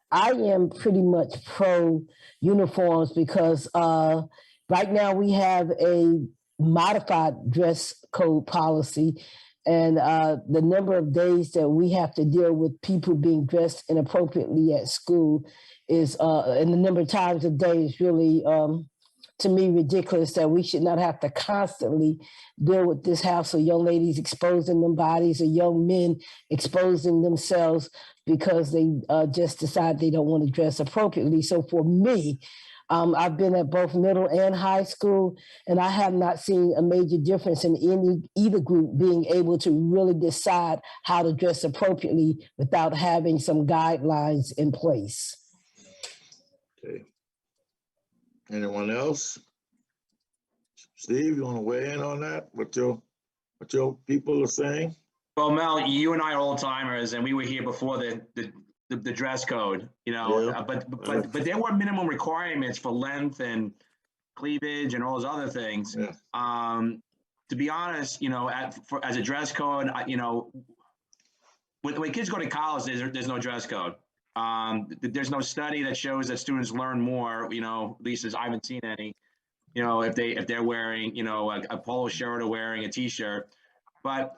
I am pretty much pro uniforms because right now we have a modified dress code policy, and the number of days that we have to deal with people being dressed inappropriately at school is, and the number of times a day is really, to me, ridiculous that we should not have to constantly deal with this hassle. Young ladies exposing their bodies or young men exposing themselves because they just decide they don't want to dress appropriately. So for me, I've been at both middle and high school, and I have not seen a major difference in either group being able to really decide how to dress appropriately without having some guidelines in place. Okay. Anyone else? Steve, you want to weigh in on that? What your people are saying? Well, Mel, you and I are old timers, and we were here before the dress code, you know. Yeah. But there were minimum requirements for length and cleavage and all those other things. Yeah. To be honest, you know, as a dress code, you know, when kids go to college, there's no dress code. There's no study that shows that students learn more, you know, at least as I haven't seen any, you know, if they're wearing, you know, a polo shirt or wearing a t-shirt. But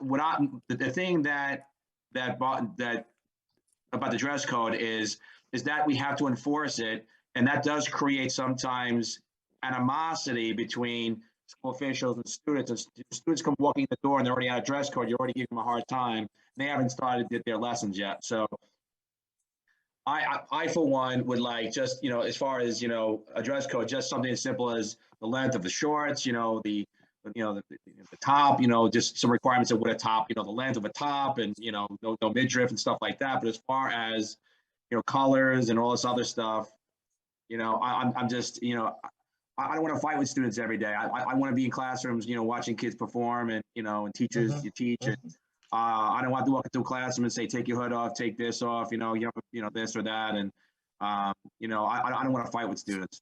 the thing that about the dress code is that we have to enforce it, and that does create sometimes animosity between school officials and students. And students come walking in the door and they're already out of dress code. You already give them a hard time. They haven't started their lessons yet. So I for one would like, just, you know, as far as, you know, a dress code, just something as simple as the length of the shorts, you know, the top, you know, just some requirements of what a top, you know, the length of a top, and, you know, no midriff and stuff like that. But as far as, you know, colors and all this other stuff, you know, I'm just, you know, I don't want to fight with students every day. I want to be in classrooms, you know, watching kids perform, and, you know, and teachers, you teach, and I don't want to walk into a classroom and say, take your hood off, take this off, you know, this or that. And, you know, I don't want to fight with students.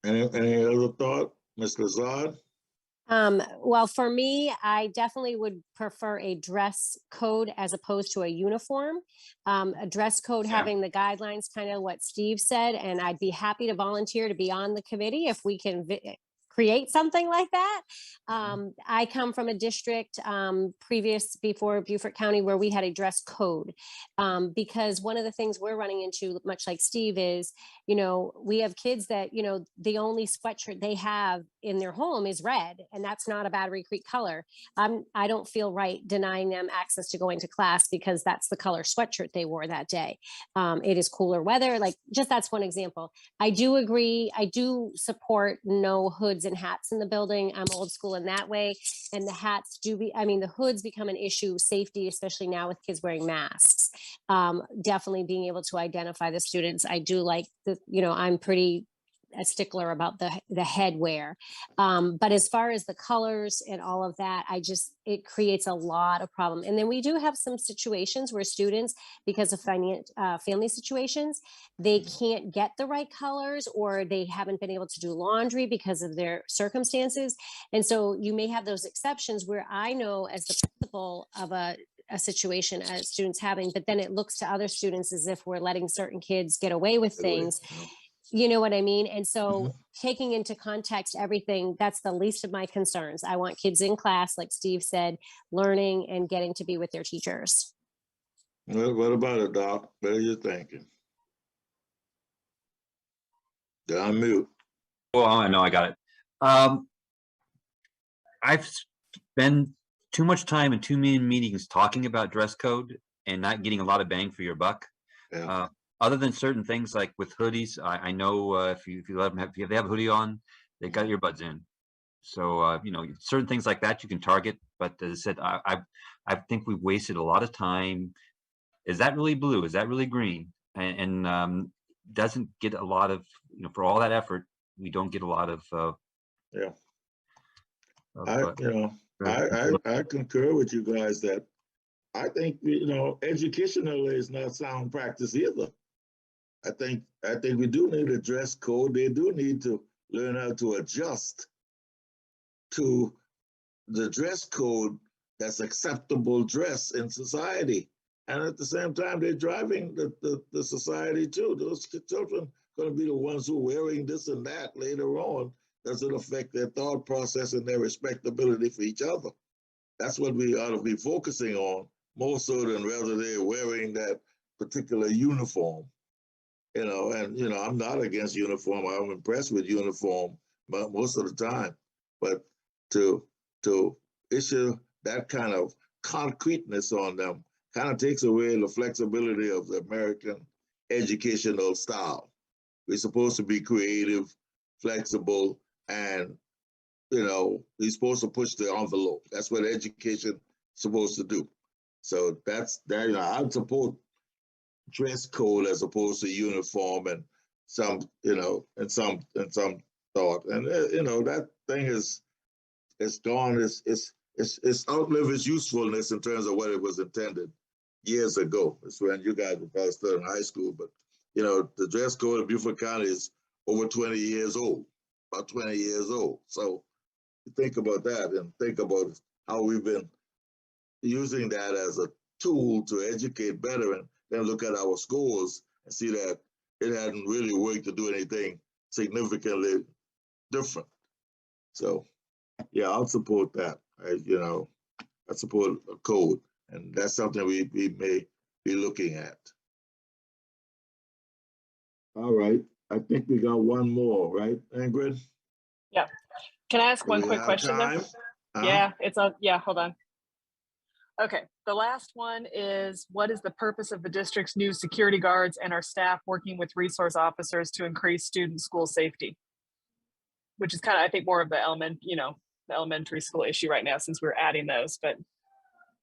Any other thought, Ms. Lazard? Well, for me, I definitely would prefer a dress code as opposed to a uniform. A dress code having the guidelines, kind of what Steve said, and I'd be happy to volunteer to be on the committee if we can create something like that. I come from a district before Beaufort County where we had a dress code, because one of the things we're running into, much like Steve, is, you know, we have kids that, you know, the only sweatshirt they have in their home is red, and that's not a Battery Creek color. I don't feel right denying them access to going to class because that's the color sweatshirt they wore that day. It is cooler weather, like, just that's one example. I do agree. I do support no hoods and hats in the building. I'm old school in that way. And the hats the hoods become an issue, safety, especially now with kids wearing masks. Definitely being able to identify the students. I do like I'm pretty a stickler about the headwear. But as far as the colors and all of that, it creates a lot of problem. And then we do have some situations where students, because of family situations, they can't get the right colors, or they haven't been able to do laundry because of their circumstances. And so you may have those exceptions where I know, as the principal of a situation as students having, but then it looks to other students as if we're letting certain kids get away with things. You know what I mean? And so taking into context everything, that's the least of my concerns. I want kids in class, like Steve said, learning and getting to be with their teachers. What about it, Doc? What are you thinking? Did I mute? Well, I know I got it. I've spent too much time in too many meetings talking about dress code and not getting a lot of bang for your buck. Yeah. Other than certain things like with hoodies, I know if you let them if they have a hoodie on, they got earbuds in. So certain things like that you can target. But as I said, I think we've wasted a lot of time is that really blue? Is that really green? And doesn't get a lot of, for all that effort, we don't get a lot of. Yeah. I concur with you guys that I think, educationally is not sound practice either. I think we do need a dress code. They do need to learn how to adjust to the dress code that's acceptable dress in society. And at the same time, they're driving the society too. Those children are going to be the ones who are wearing this and that later on. Does it affect their thought process and their respectability for each other? That's what we ought to be focusing on, more so than whether they're wearing that particular uniform. I'm not against uniform. I'm impressed with uniform most of the time. But to issue that kind of concreteness on them kind of takes away the flexibility of the American educational style. We're supposed to be creative, flexible, and we're supposed to push the envelope. That's what education is supposed to do. So that's that. I support dress code as opposed to uniform and some thought. And that thing is gone. It's outlived its usefulness in terms of what it was intended years ago. It's when you guys were probably still in high school, but the dress code of Beaufort County is over 20 years old, about 20 years old. So think about that and think about how we've been using that as a tool to educate better, and then look at our scores and see that it hadn't really worked to do anything significantly different. So yeah, I'll support that. I support a code, and that's something we may be looking at. All right, I think we got one more, right, Ingrid? Yeah. Can I ask one quick question though? Yeah, hold on. Okay, the last one is, what is the purpose of the district's new security guards and our staff working with resource officers to increase student school safety? Which is kind of, I think, more of the elementary school issue right now, since we're adding those, but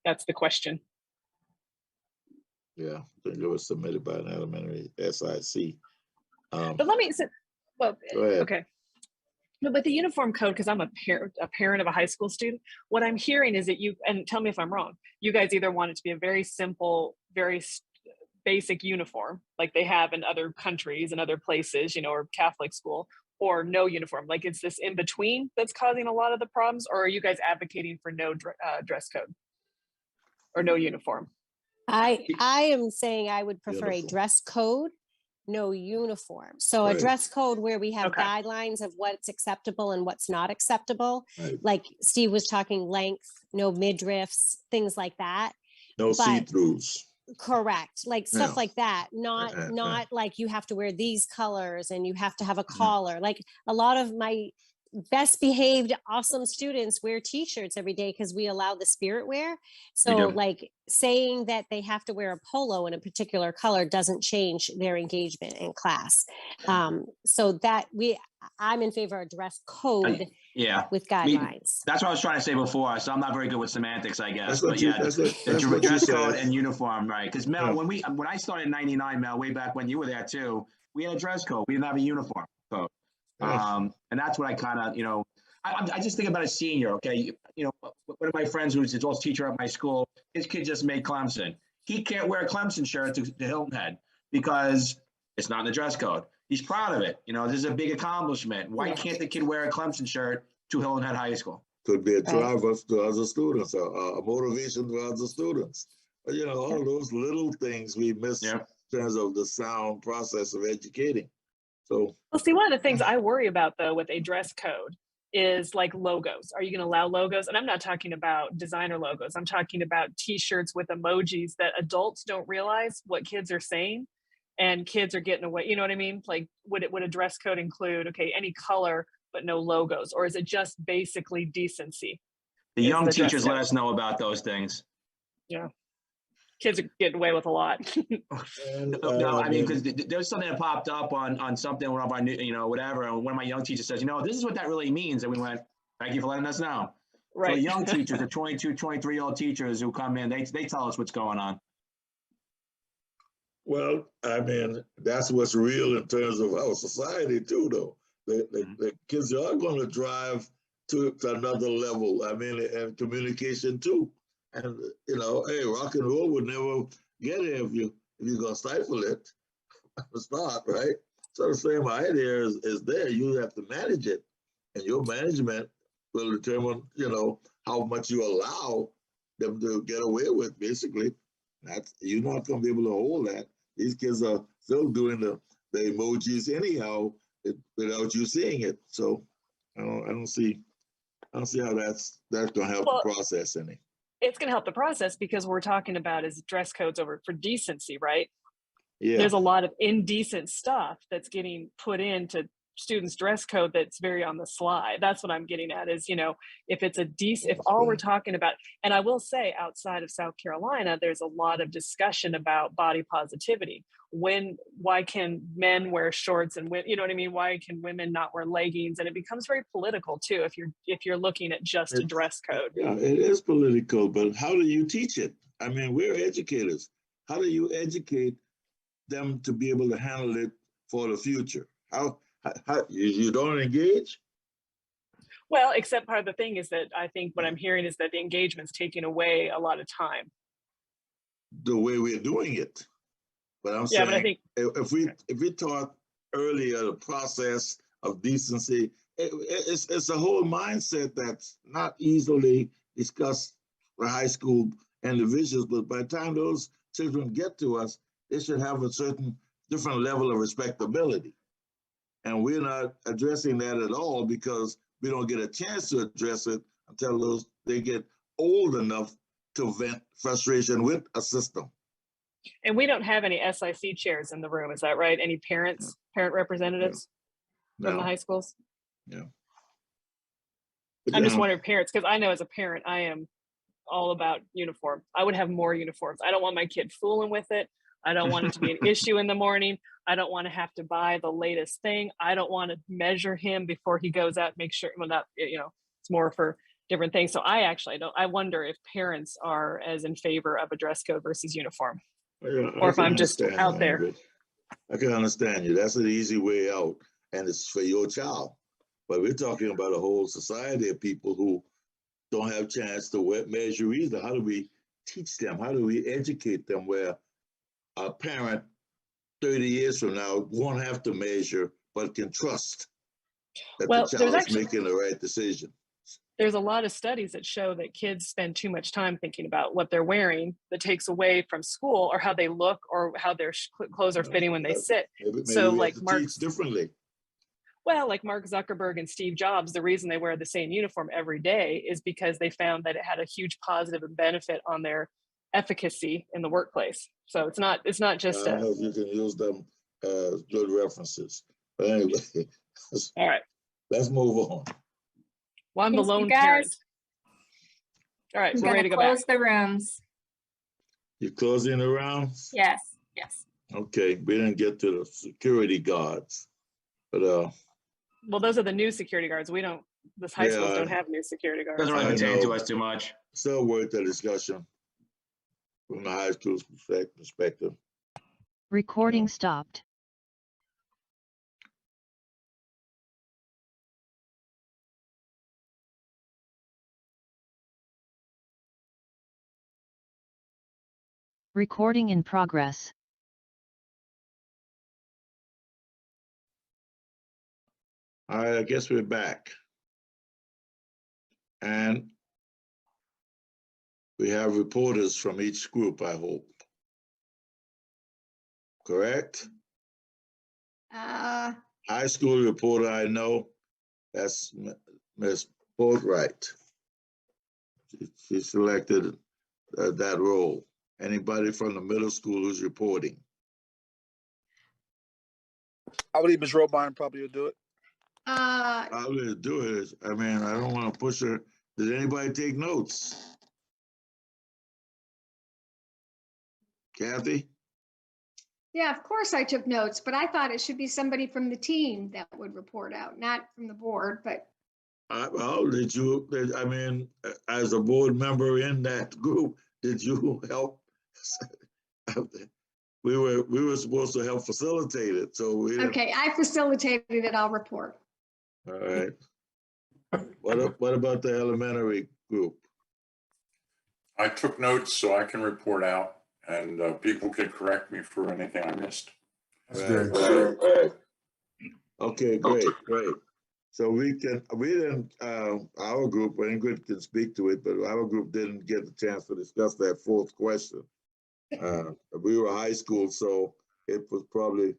that's the question. Yeah, I think it was submitted by an elementary SIC. But let me say, well, go ahead. Okay. No, but the uniform code, because I'm a parent of a high school student, what I'm hearing is that and tell me if I'm wrong, you guys either want it to be a very simple, very basic uniform, like they have in other countries and other places, or Catholic school, or no uniform. Like, it's this in between that's causing a lot of the problems, or are you guys advocating for no dress code or no uniform? I am saying I would prefer a dress code, no uniform. So a dress code where we have guidelines of what's acceptable and what's not acceptable. Right. Like Steve was talking, length, no midriffs, things like that. No see-throughs. Correct. Like stuff like that. Not like you have to wear these colors and you have to have a collar. Like a lot of my best behaved, awesome students wear t-shirts every day because we allow the spirit wear. So like saying that they have to wear a polo in a particular color doesn't change their engagement in class. So that I'm in favor of dress code with guidelines. That's what I was trying to say before. So I'm not very good with semantics, I guess. That's the dress code and uniform, right? Because Mel, when I started in '99, Mel, way back when you were there too, we had a dress code. We didn't have a uniform code. And that's what I kind of, I just think about a senior, okay? One of my friends who's the old teacher at my school, his kid just made Clemson. He can't wear a Clemson shirt to Hilton Head because it's not in the dress code. He's proud of it. This is a big accomplishment. Why can't the kid wear a Clemson shirt to Hilton Head High School? Could be a driver to other students, a motivation to other students. All those little things we miss in terms of the sound process of educating. So, well, see, one of the things I worry about though with a dress code is like logos. Are you going to allow logos? And I'm not talking about designer logos. I'm talking about t-shirts with emojis that adults don't realize what kids are saying, and kids are getting away. You know what I mean? Like, would a dress code include, any color, but no logos? Or is it just basically decency? The young teachers let us know about those things. Yeah. Kids are getting away with a lot. No, I mean, because there's something that popped up on something, one of our, whatever. And one of my young teachers says, this is what that really means. And we went, thank you for letting us know. Right. So young teachers, the 22, 23-year-old teachers who come in, they tell us what's going on. Well, I mean, that's what's real in terms of our society too, though. The kids are going to drive to another level. I mean, and communication too. And you know, hey, rock and roll would never get it if you're gonna stifle it. It's not right. So the same idea is there. You have to manage it, and your management will determine, you know, how much you allow them to get away with. Basically, that's you're not gonna be able to hold that. These kids are still doing the emojis anyhow without you seeing it. So I don't see how that's gonna help the process any. It's going to help the process because we're talking about is dress codes over for decency, right? Yeah. There's a lot of indecent stuff that's getting put into students' dress code that's very on the slide. That's what I'm getting at is, you know, if it's a decent, if all we're talking about, and I will say outside of South Carolina, there's a lot of discussion about body positivity. Why can men wear shorts and you know what I mean? Why can women not wear leggings? And it becomes very political too, if you're looking at just a dress code. Yeah, it is political, but how do you teach it? I mean, we're educators. How do you educate them to be able to handle it for the future? How you don't engage? Well, except part of the thing is that I think what I'm hearing is that the engagement's taking away a lot of time. The way we're doing it. But I'm saying, but I think if we taught earlier the process of decency, it's a whole mindset that's not easily discussed for high school individuals. But by the time those children get to us, they should have a certain different level of respectability. And we're not addressing that at all because we don't get a chance to address it until they get old enough to vent frustration with a system. And we don't have any SIC chairs in the room, is that right? Any parent representatives from the high schools? Yeah. I'm just wondering, parents, because I know as a parent, I am all about uniform. I would have more uniforms. I don't want my kid fooling with it. I don't want it to be an issue in the morning. I don't want to have to buy the latest thing. I don't want to measure him before he goes out, make sure, well, not, you know, it's more for different things. So I wonder if parents are as in favor of a dress code versus uniform. Yeah, or if I'm just out there. I can understand you. That's an easy way out, and it's for your child. But we're talking about a whole society of people who don't have a chance to measure either. How do we teach them? How do we educate them where a parent 30 years from now won't have to measure, but can trust that the child is making the right decision? There's a lot of studies that show that kids spend too much time thinking about what they're wearing that takes away from school or how they look or how their clothes are fitting when they sit. Maybe so like teach differently. Well, like Mark Zuckerberg and Steve Jobs, the reason they wear the same uniform every day is because they found that it had a huge positive benefit on their efficacy in the workplace. So it's not just I don't know if you can use them as good references. But anyway, all right. Let's move on. Well, I'm the lone parent. All right, we're ready to go back. Close the rooms. You're closing the rounds? Yes, yes. Okay, we didn't get to the security guards, but well, those are the new security guards. We don't. This high schools don't have new security guards. Doesn't really pertain to us too much. Still worth the discussion from the high school's perspective. Recording stopped. Recording in progress. All right, I guess we're back. And we have reporters from each group, I hope. Correct? High school reporter, I know, that's Ms. Boatwright. She selected that role. Anybody from the middle school who's reporting? I believe Ms. Robine probably will do it. Probably do it. I mean, I don't want to push her. Did anybody take notes? Kathy? Yeah, of course I took notes, but I thought it should be somebody from the team that would report out, not from the board, but. Well, I mean, as a board member in that group, did you help we were supposed to help facilitate it, so we didn't. Okay, I facilitated it, I'll report. All right. What about the elementary group? I took notes so I can report out, and people can correct me for anything I missed. Right. Okay, great. So we didn't, our group, Ingrid can speak to it, but our group didn't get the chance to discuss that fourth question. We were high school, so it was probably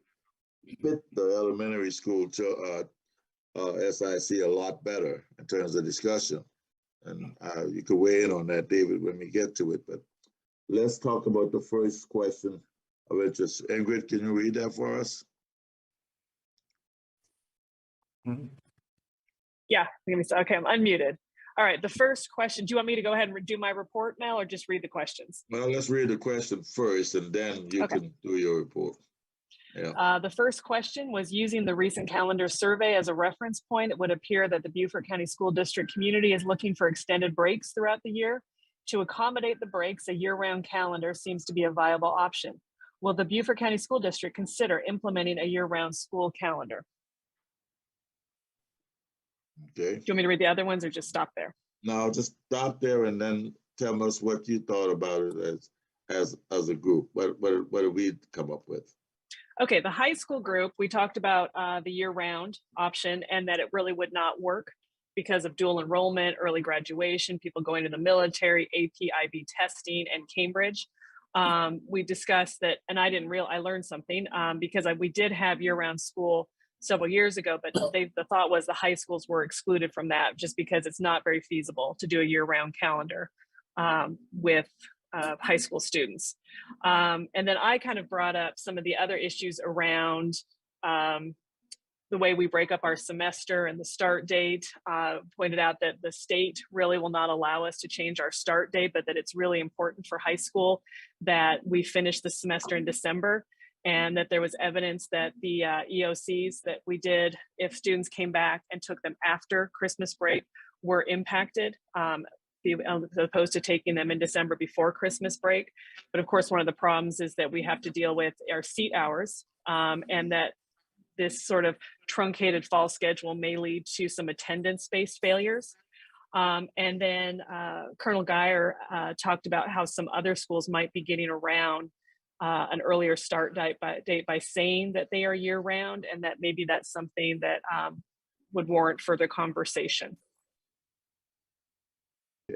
fit the elementary school SIC a lot better in terms of discussion. And you could weigh in on that, David, when we get to it. But let's talk about the first question of interest. Ingrid, can you read that for us? Yeah, okay, I'm unmuted. All right, the first question, do you want me to go ahead and do my report now or just read the questions? Well, let's read the question first and then you can do your report. Yeah. The first question was, using the recent calendar survey as a reference point, it would appear that the Beaufort County School District community is looking for extended breaks throughout the year. To accommodate the breaks, a year-round calendar seems to be a viable option. Will the Beaufort County School District consider implementing a year-round school calendar? Okay. Do you want me to read the other ones or just stop there? No, just stop there and then tell us what you thought about it as a group. What did we come up with? Okay, the high school group, we talked about the year-round option and that it really would not work because of dual enrollment, early graduation, people going to the military, AP, IB testing, and Cambridge. We discussed that, and I learned something because we did have year-round school several years ago, but the thought was the high schools were excluded from that just because it's not very feasible to do a year-round calendar with high school students. And then I kind of brought up some of the other issues around the way we break up our semester and the start date. Pointed out that the state really will not allow us to change our start date, but that it's really important for high school that we finish the semester in December, and that there was evidence that the EOCs that we did, if students came back and took them after Christmas break, were impacted. As opposed to taking them in December before Christmas break. But of course, one of the problems is that we have to deal with our seat hours and that this sort of truncated fall schedule may lead to some attendance-based failures. And then Colonel Geyer talked about how some other schools might be getting around an earlier start date by saying that they are year-round, and that maybe that's something that would warrant further conversation.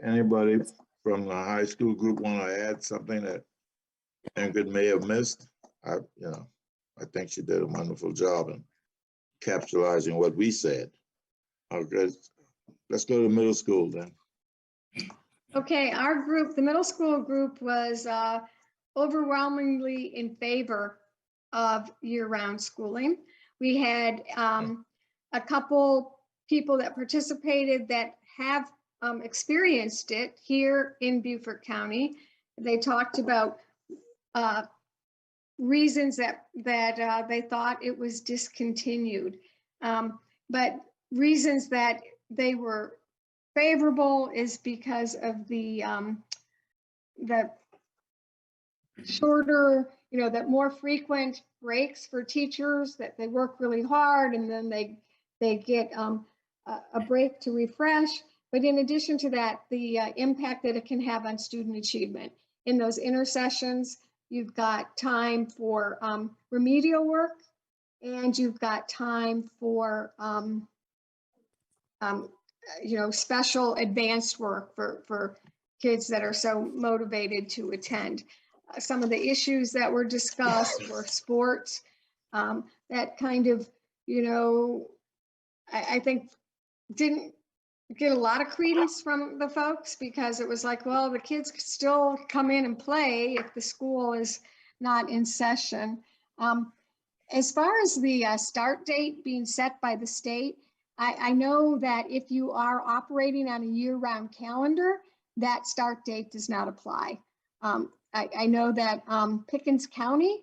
Anybody from the high school group want to add something that Ingrid may have missed? I think she did a wonderful job in capitalizing what we said. Okay, let's go to middle school then. Okay, our group, the middle school group, was overwhelmingly in favor of year-round schooling. We had a couple people that participated that have experienced it here in Beaufort County. They talked about reasons that they thought it was discontinued, but reasons that they were favorable is because of the shorter, that more frequent breaks for teachers, that they work really hard and then they get a break to refresh. But in addition to that, the impact that it can have on student achievement. In those intersessions, you've got time for remedial work, and you've got time for special advanced work for kids that are so motivated to attend. Some of the issues that were discussed were sports, that kind of, I think didn't get a lot of credence from the folks, because it was like, well, the kids could still come in and play if the school is not in session. As far as the start date being set by the state, I know that if you are operating on a year-round calendar, that start date does not apply. I know that Pickens County,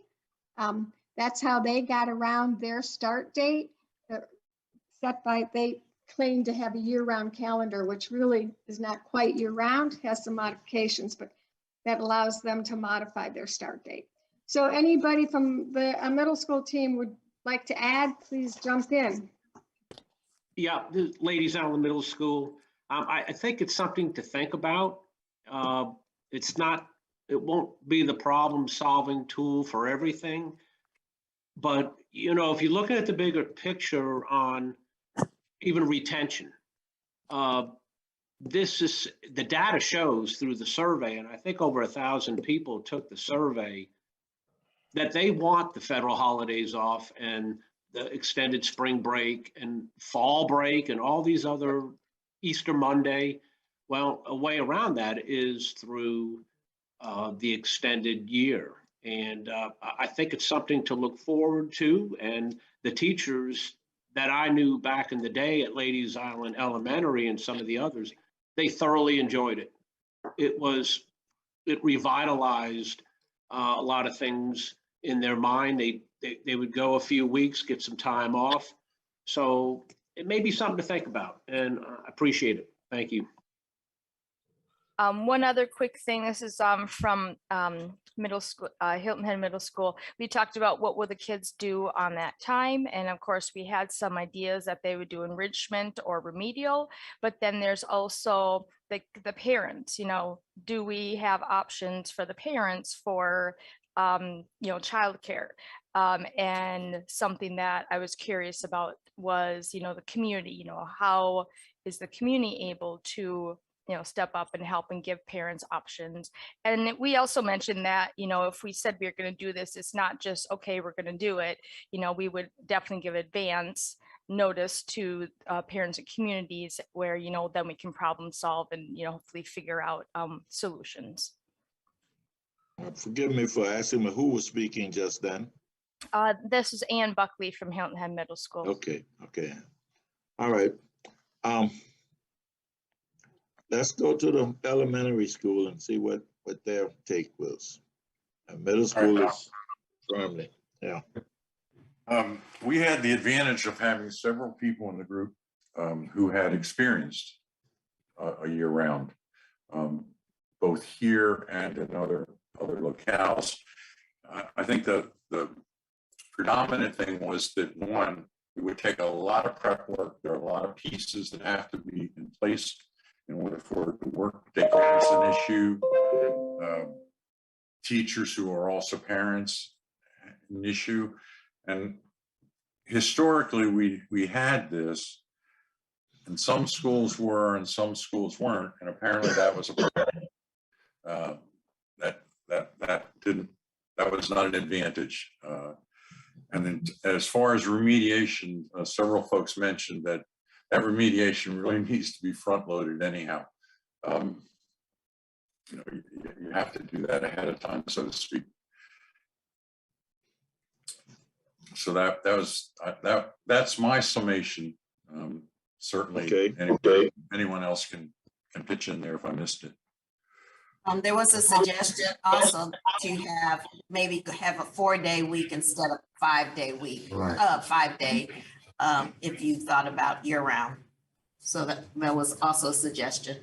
that's how they got around their start date, they claim to have a year-round calendar, which really is not quite year-round, has some modifications, but that allows them to modify their start date. So anybody from the middle school team would like to add, please jump in. Yeah, the ladies out of the middle school, I think it's something to think about. It's not, it won't be the problem-solving tool for everything. But, you know, if you're looking at the bigger picture on even retention, this is, the data shows through the survey, and I think over 1,000 people took the survey, that they want the federal holidays off and the extended spring break and fall break and all these other Easter Monday. Well, a way around that is through the extended year. And I think it's something to look forward to. And the teachers that I knew back in the day at Ladies Island Elementary and some of the others, they thoroughly enjoyed it. It revitalized a lot of things in their mind. They would go a few weeks, get some time off. So it may be something to think about, and I appreciate it. Thank you. One other quick thing, this is from middle school, Hilton Head Middle School. We talked about what will the kids do on that time. And of course, we had some ideas that they would do enrichment or remedial, but then there's also the parents, you know, do we have options for the parents for, you know, childcare? And something that I was curious about was, you know, the community, you know, how is the community able to, you know, step up and help and give parents options. And we also mentioned that, you know, if we said we are going to do this, it's not just, okay, we're going to do it. You know, we would definitely give advance notice to parents and communities where, you know, then we can problem solve and, you know, hopefully figure out solutions. Forgive me for asking me who was speaking just then. This is Ann Buckley from Hilton Head Middle School. Okay. All right. Let's go to the elementary school and see what their take was. Middle school is firmly, yeah. We had the advantage of having several people in the group who had experienced a year round, both here and in other locales. I think the predominant thing was that, one, it would take a lot of prep work. There are a lot of pieces that have to be in place in order for it to work. Daycare is an issue. Teachers who are also parents, an issue. And historically, we had this, and some schools were and some schools weren't, and apparently that was a problem. That was not an advantage. And then as far as remediation, several folks mentioned that remediation really needs to be front loaded anyhow. You know, you have to do that ahead of time, so to speak. So that's my summation. Certainly, anyone else can pitch in there if I missed it. There was a suggestion also to maybe have a 4-day week instead of 5-day week, 5-day, if you thought about year round. So that was also a suggestion.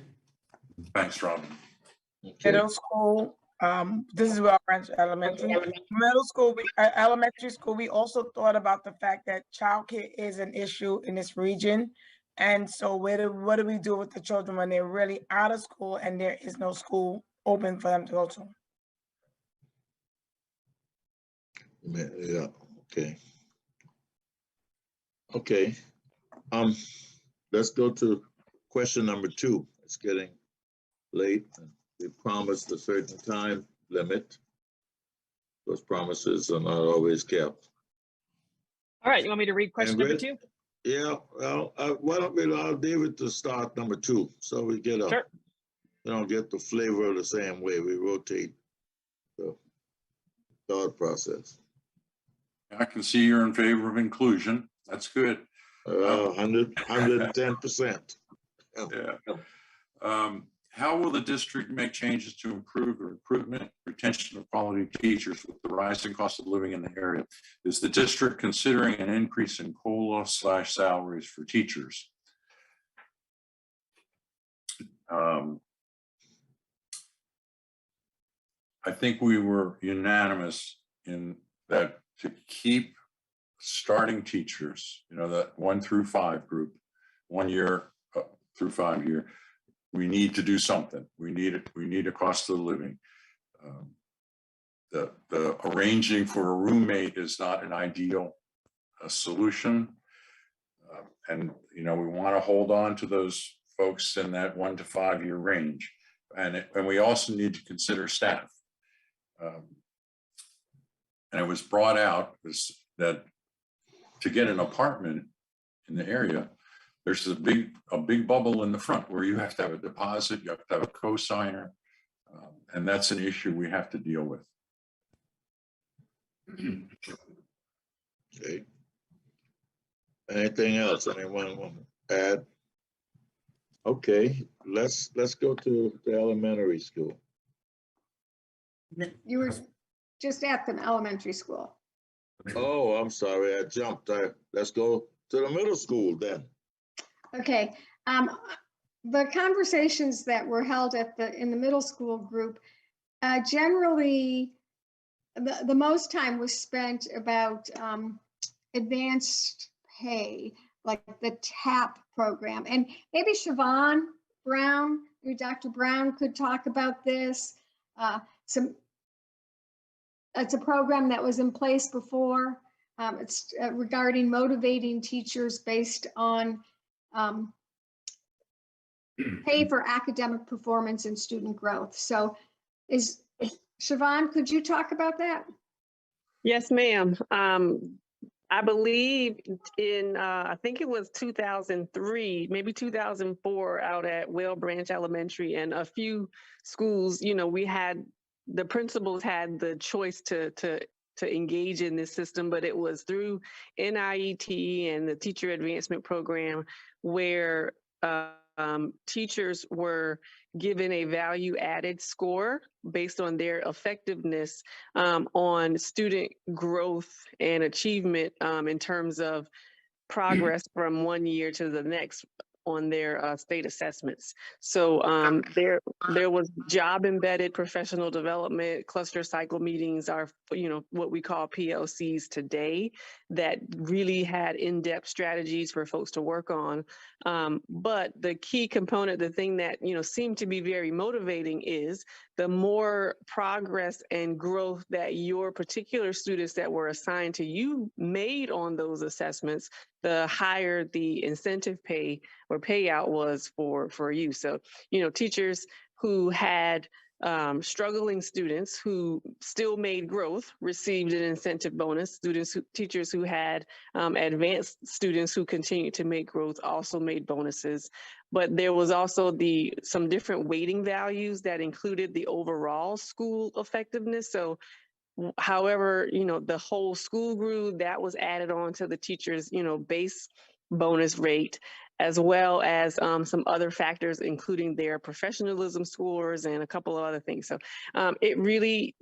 Thanks, Robin. Middle school, this is Well Branch Elementary. Middle school, elementary school, we also thought about the fact that childcare is an issue in this region. And so what do we do with the children when they're really out of school and there is no school open for them to go to? Yeah, okay. Let's go to question number 2. It's getting late. We promised a certain time limit. Those promises are not always kept. All right, you want me to read question number 2? Yeah, well, why don't we allow David to start number 2 so we get we don't get the flavor the same way. We rotate the thought process. I can see you're in favor of inclusion. That's good. 110%. Yeah. How will the district make changes to improve the recruitment, retention of quality teachers with the rising cost of living in the area? Is the district considering an increase in COLA/salaries for teachers? I think we were unanimous in that to keep starting teachers, that 1 through 5 group, 1 year through 5 year, we need to do something. We need a cost of living. The arranging for a roommate is not an ideal solution. And, we want to hold on to those folks in that 1 to 5 year range. And we also need to consider staff. And it was brought out that to get an apartment in the area, there's a big bubble in the front where you have to have a deposit, you have to have a co-signer, and that's an issue we have to deal with. Okay. Anything else? Anyone want to add? Okay, let's go to the elementary school. You were just at the elementary school. Oh, I'm sorry, I jumped. Let's go to the middle school then. Okay, the conversations that were held in the middle school group, generally, the most time was spent about advanced pay, like the TAP program. And maybe Siobhan Brown, Dr. Brown could talk about this. It's a program that was in place before. It's regarding motivating teachers based on pay for academic performance and student growth. So Siobhan, could you talk about that? Yes, ma'am. I believe in, I think it was 2003, maybe 2004 out at Well Branch Elementary and a few schools, the principals had the choice to engage in this system, but it was through NIET and the Teacher Advancement Program where teachers were given a value added score based on their effectiveness on student growth and achievement in terms of progress from 1 year to the next on their state assessments. So there was job embedded professional development. Cluster cycle meetings are, what we call PLCs today, that really had in-depth strategies for folks to work on. But the key component, the thing that seemed to be very motivating, is the more progress and growth that your particular students that were assigned to you made on those assessments, the higher the incentive pay or payout was for you. So, teachers who had struggling students who still made growth received an incentive bonus. Teachers who had advanced students who continued to make growth also made bonuses. But there was also some different weighting values that included the overall school effectiveness. So however, the whole school grew, that was added on to the teacher's, base bonus rate, as well as some other factors, including their professionalism scores and a couple of other things. So it really,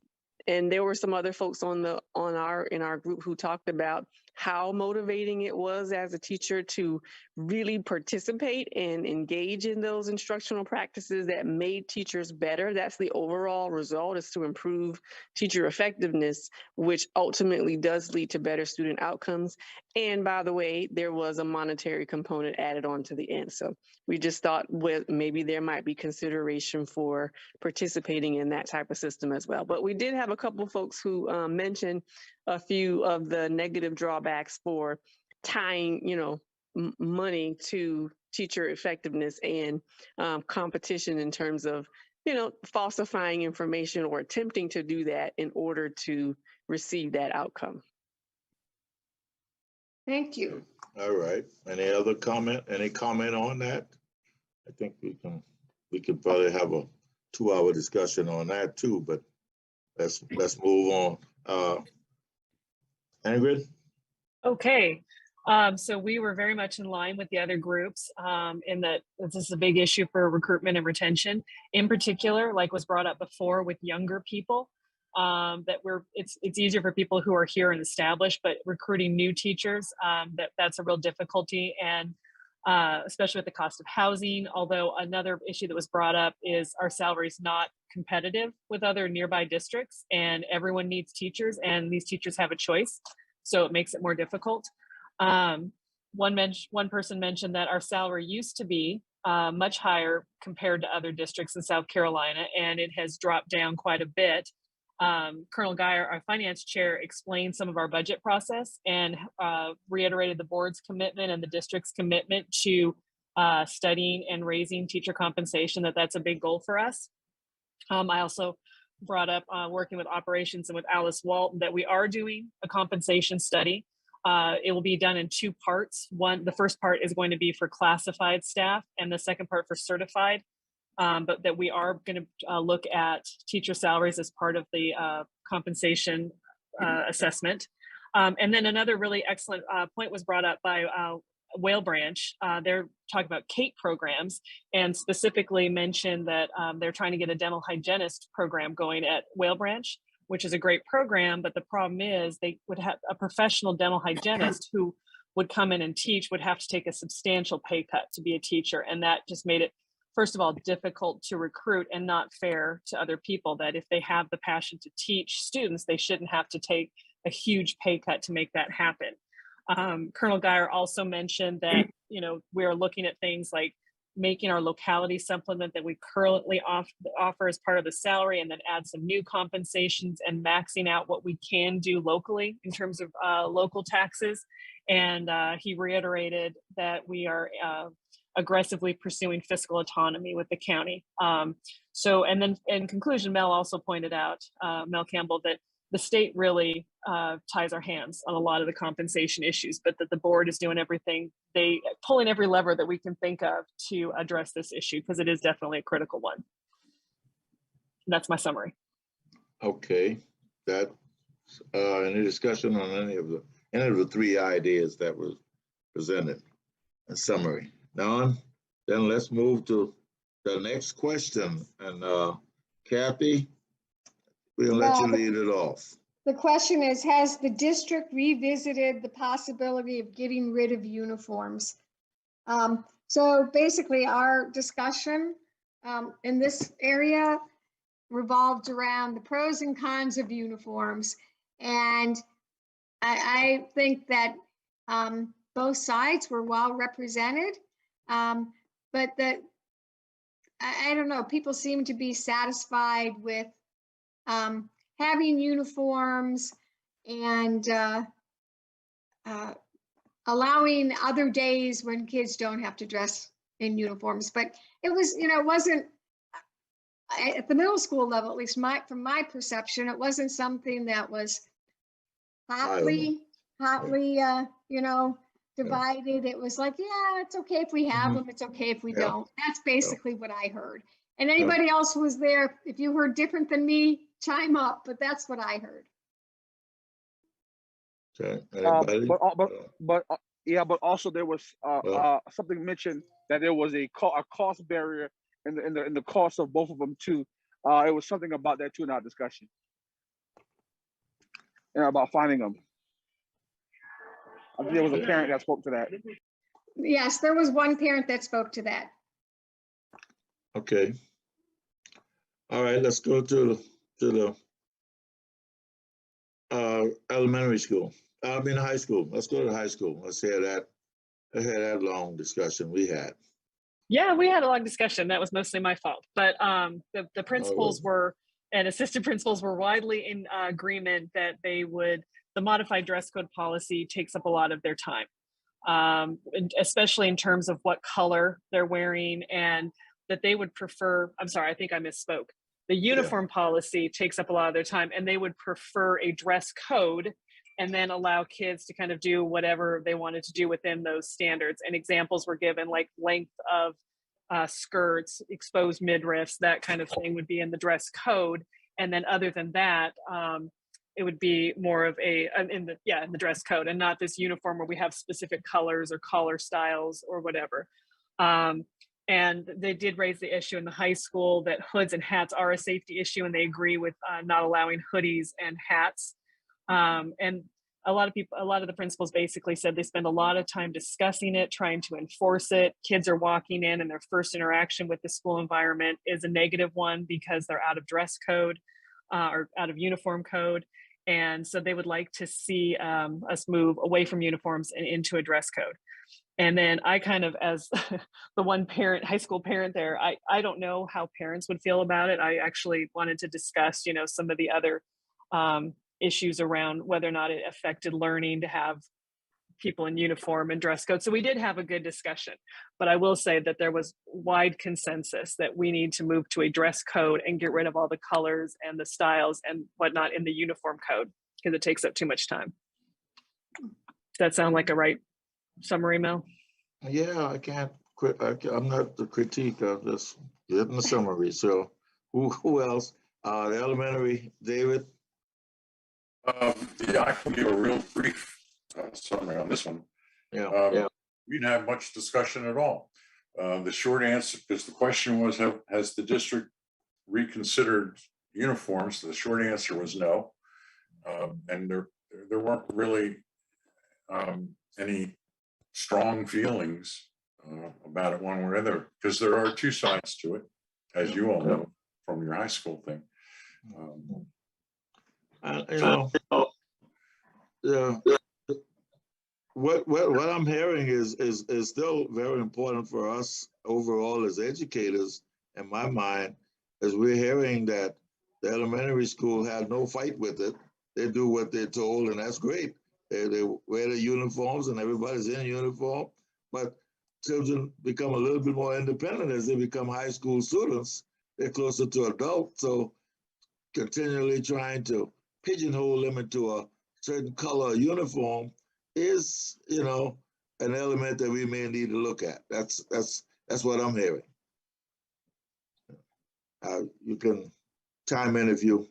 and there were some other folks in our group who talked about how motivating it was as a teacher to really participate and engage in those instructional practices that made teachers better. That's the overall result, is to improve teacher effectiveness, which ultimately does lead to better student outcomes. And by the way, there was a monetary component added on to the end. So we just thought maybe there might be consideration for participating in that type of system as well. But we did have a couple of folks who mentioned a few of the negative drawbacks for tying, money to teacher effectiveness and competition in terms of, falsifying information or attempting to do that in order to receive that outcome. Thank you. All right. Any comment on that? I think we can probably have a 2-hour discussion on that too, but let's move on. Ingrid? Okay. So we were very much in line with the other groups in that this is a big issue for recruitment and retention. In particular, like was brought up before, with younger people, it's easier for people who are here and established, but recruiting new teachers, that's a real difficulty. And especially with the cost of housing. Although another issue that was brought up is our salaries not competitive with other nearby districts, and everyone needs teachers, and these teachers have a choice. So it makes it more difficult. One person mentioned that our salary used to be much higher compared to other districts in South Carolina, and it has dropped down quite a bit. Colonel Geyer, our finance chair, explained some of our budget process and reiterated the board's commitment and the district's commitment to studying and raising teacher compensation, that's a big goal for us. I also brought up working with operations and with Alice Walton that we are doing a compensation study. It will be done in two parts. The first part is going to be for classified staff and the second part for certified. But that we are going to look at teacher salaries as part of the compensation assessment. And then another really excellent point was brought up by Whale Branch. They're talking about CAPE programs and specifically mentioned that they're trying to get a dental hygienist program going at Whale Branch, which is a great program. But the problem is they would have a professional dental hygienist who would come in and teach would have to take a substantial pay cut to be a teacher. And that just made it, first of all, difficult to recruit and not fair to other people, that if they have the passion to teach students, they shouldn't have to take a huge pay cut to make that happen. Colonel Geyer also mentioned that, we're looking at things like making our locality supplement that we currently offer as part of the salary, and then add some new compensations and maxing out what we can do locally in terms of local taxes. And he reiterated that we are aggressively pursuing fiscal autonomy with the county. So, and then in conclusion, Mel also pointed out, Mel Campbell, that the state really ties our hands on a lot of the compensation issues, but that the board is doing everything, pulling every lever that we can think of to address this issue, because it is definitely a critical one. That's my summary. Okay, any discussion on any of the three ideas that was presented in summary? None? Then let's move to the next question. And Kathy, we'll let you lead it off. The question is, has the district revisited the possibility of getting rid of uniforms? So basically our discussion in this area revolved around the pros and cons of uniforms. And I think that both sides were well represented, but that, I don't know, people seem to be satisfied with having uniforms and allowing other days when kids don't have to dress in uniforms. But it was, it wasn't, at the middle school level, at least from my perception, it wasn't something that was hotly, divided. It was like, yeah, it's okay if we have them. It's okay if we don't. That's basically what I heard. And anybody else who was there, if you heard different than me, chime up, but that's what I heard. Okay. But also there was something mentioned that there was a cost barrier in the cost of both of them too. It was something about that too in our discussion, and about finding them. I think there was a parent that spoke to that. Yes, there was one parent that spoke to that. Okay. All right, let's go to the elementary school. I mean high school. Let's go to high school. Let's hear that long discussion we had. Yeah, we had a long discussion. That was mostly my fault. But the principals and assistant principals were widely in agreement that the modified dress code policy takes up a lot of their time, especially in terms of what color they're wearing, and that they would prefer, I'm sorry, I think I misspoke. The uniform policy takes up a lot of their time, and they would prefer a dress code and then allow kids to kind of do whatever they wanted to do within those standards. And examples were given, like length of skirts, exposed midriffs, that kind of thing would be in the dress code. And then other than that, it would be more of in the dress code, and not this uniform where we have specific colors or collar styles or whatever. And they did raise the issue in the high school that hoods and hats are a safety issue, and they agree with not allowing hoodies and hats. And a lot of the principals basically said they spend a lot of time discussing it, trying to enforce it. Kids are walking in and their first interaction with the school environment is a negative one because they're out of dress code or out of uniform code. And so they would like to see us move away from uniforms and into a dress code. And then I kind of, as the one parent, high school parent there, I don't know how parents would feel about it. I actually wanted to discuss, you know, some of the other issues around whether or not it affected learning to have people in uniform and dress code. So we did have a good discussion, but I will say that there was wide consensus that we need to move to a dress code and get rid of all the colors and the styles and whatnot in the uniform code because it takes up too much time. Does that sound like a right summary, Mel? Yeah, I can't quit. I'm not the critique. I'm just getting the summary. So who else? The elementary, David? Yeah, I can give a real brief summary on this one. Yeah. We didn't have much discussion at all. The short answer, because the question was, has the district reconsidered uniforms? The short answer was no. And there weren't really any strong feelings about it one way or other, because there are two sides to it, as you all know from your high school thing. What I'm hearing is still very important for us overall as educators. In my mind, as we're hearing that the elementary school had no fight with it. They do what they're told, and that's great. They wear the uniforms, and everybody's in uniform. But children become a little bit more independent as they become high school students. They're closer to adults, so continually trying to pigeonhole them into a certain color uniform is, you know, an element that we may need to look at. That's what I'm hearing. You can chime in if you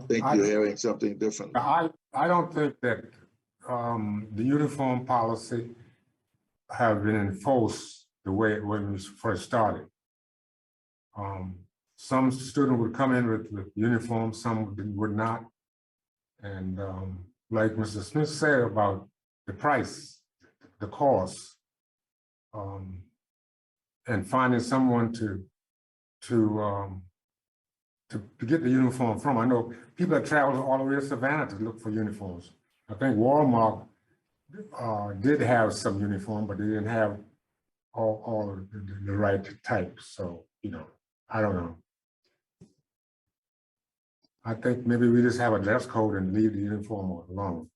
think you're hearing something different. I don't think that the uniform policy have been enforced the way it was first started. Some student would come in with uniform, some would not. And like Mr. Smith said about the price, the cost, and finding someone to get the uniform from. I know people that travel all the way to Savannah to look for uniforms. I think Walmart did have some uniform, but they didn't have all of the right types. So, you know, I don't know. I think maybe we just have a dress code and leave the uniform alone.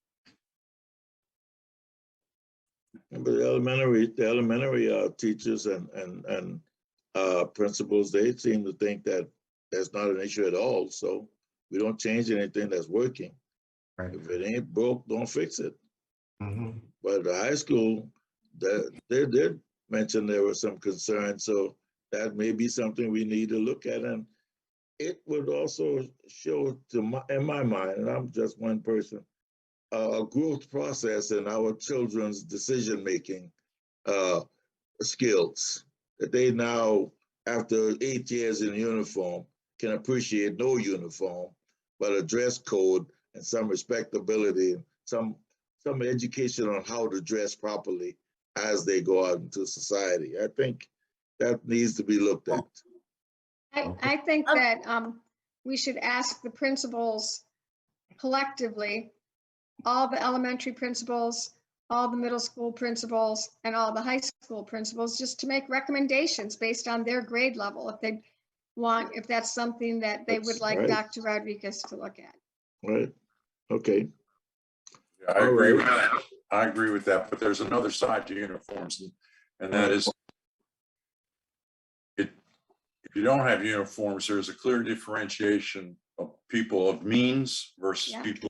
But the elementary teachers and principals, they seem to think that that's not an issue at all. So we don't change anything that's working. Right. If it ain't broke, don't fix it. Mm-hmm. But the high school, they did mention there were some concerns. So that may be something we need to look at. And it would also show in my mind, and I'm just one person, a growth process in our children's decision-making skills, that they now, after 8 years in uniform, can appreciate no uniform, but a dress code and some respectability, some education on how to dress properly as they go out into society. I think that needs to be looked at. I think that we should ask the principals collectively, all the elementary principals, all the middle school principals, and all the high school principals, just to make recommendations based on their grade level, if that's something that they would like right. Dr. Rodriguez to look at. Right. Okay. Yeah, I agree with that, but there's another side to uniforms, and that is, if you don't have uniforms, there's a clear differentiation of people of means versus people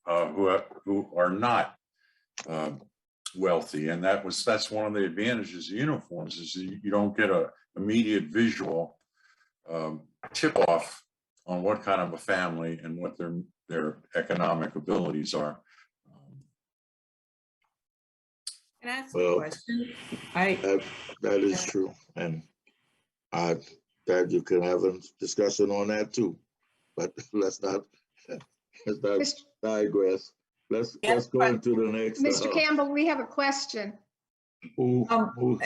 who are not wealthy, and that's one of the advantages of uniforms is you don't get a immediate visual tip off on what kind of a family and what their economic abilities are. Can I ask a question? That is true, and that you can have a discussion on that too, but let's not digress. Let's go into the next. Mr. Campbell, we have a question. Who's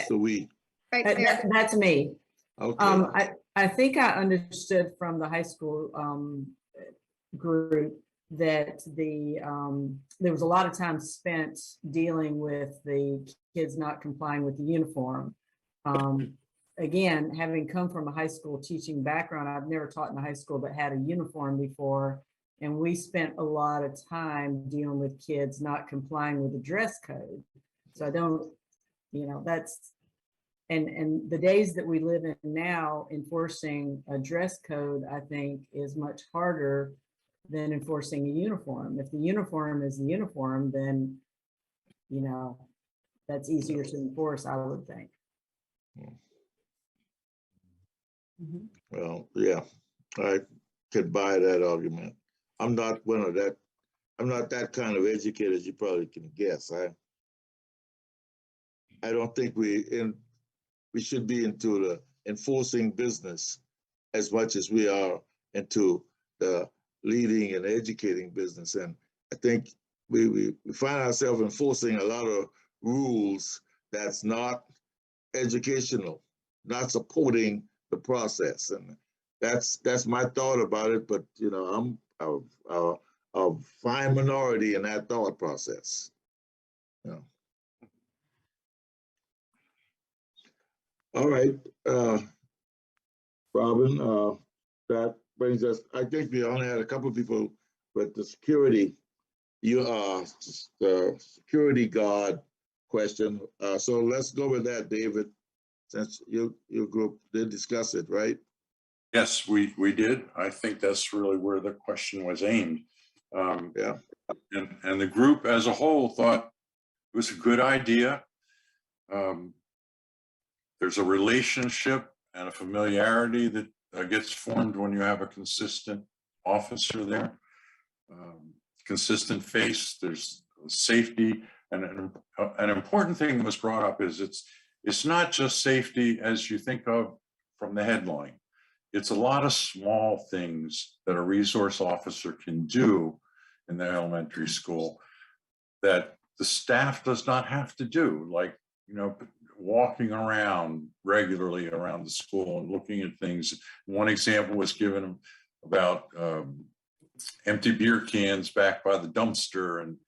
the we? Right there. That's me. Okay. I think I understood from the high school group that there was a lot of time spent dealing with the kids not complying with the uniform. Again, having come from a high school teaching background, I've never taught in a high school that had a uniform before. And we spent a lot of time dealing with kids not complying with the dress code. So I don't, that's, and the days that we live in now, enforcing a dress code, I think, is much harder than enforcing a uniform. If the uniform is the uniform, then, that's easier to enforce, I would think. Well, yeah, I could buy that argument. I'm not one of that. I'm not that kind of educator, as you probably can guess. I don't think we should be into the enforcing business as much as we are into the leading and educating business. And I think we find ourselves enforcing a lot of rules that's not educational, not supporting the process. And that's my thought about it. But I'm a fine minority in that thought process. All right, Robin, that brings us, I think we only had a couple of people with the security, the security guard question. So let's go with that, David, since your group did discuss it, right? Yes, we did. I think that's really where the question was aimed. Yeah. And the group as a whole thought it was a good idea. There's a relationship and a familiarity that gets formed when you have a consistent officer there. Consistent face, there's safety, and an important thing that was brought up is it's not just safety as you think of from the headline. It's a lot of small things that a resource officer can do in the elementary school that the staff does not have to do, like, walking around regularly around the school and looking at things. One example was given about empty beer cans back by the dumpster and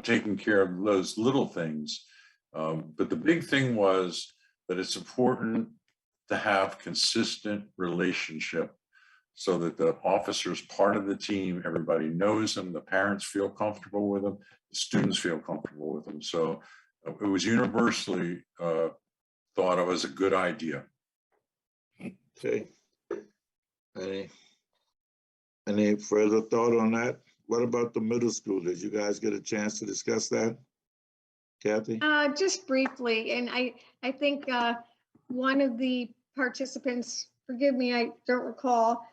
taking care of those little things. But the big thing was that it's important to have consistent relationship so that the officer's part of the team, everybody knows them, the parents feel comfortable with them, the students feel comfortable with them. So it was universally thought of as a good idea. Okay. Any further thought on that? What about the middle school? Did you guys get a chance to discuss that? Kathy? Just briefly, and I think one of the participants, forgive me, I don't recall,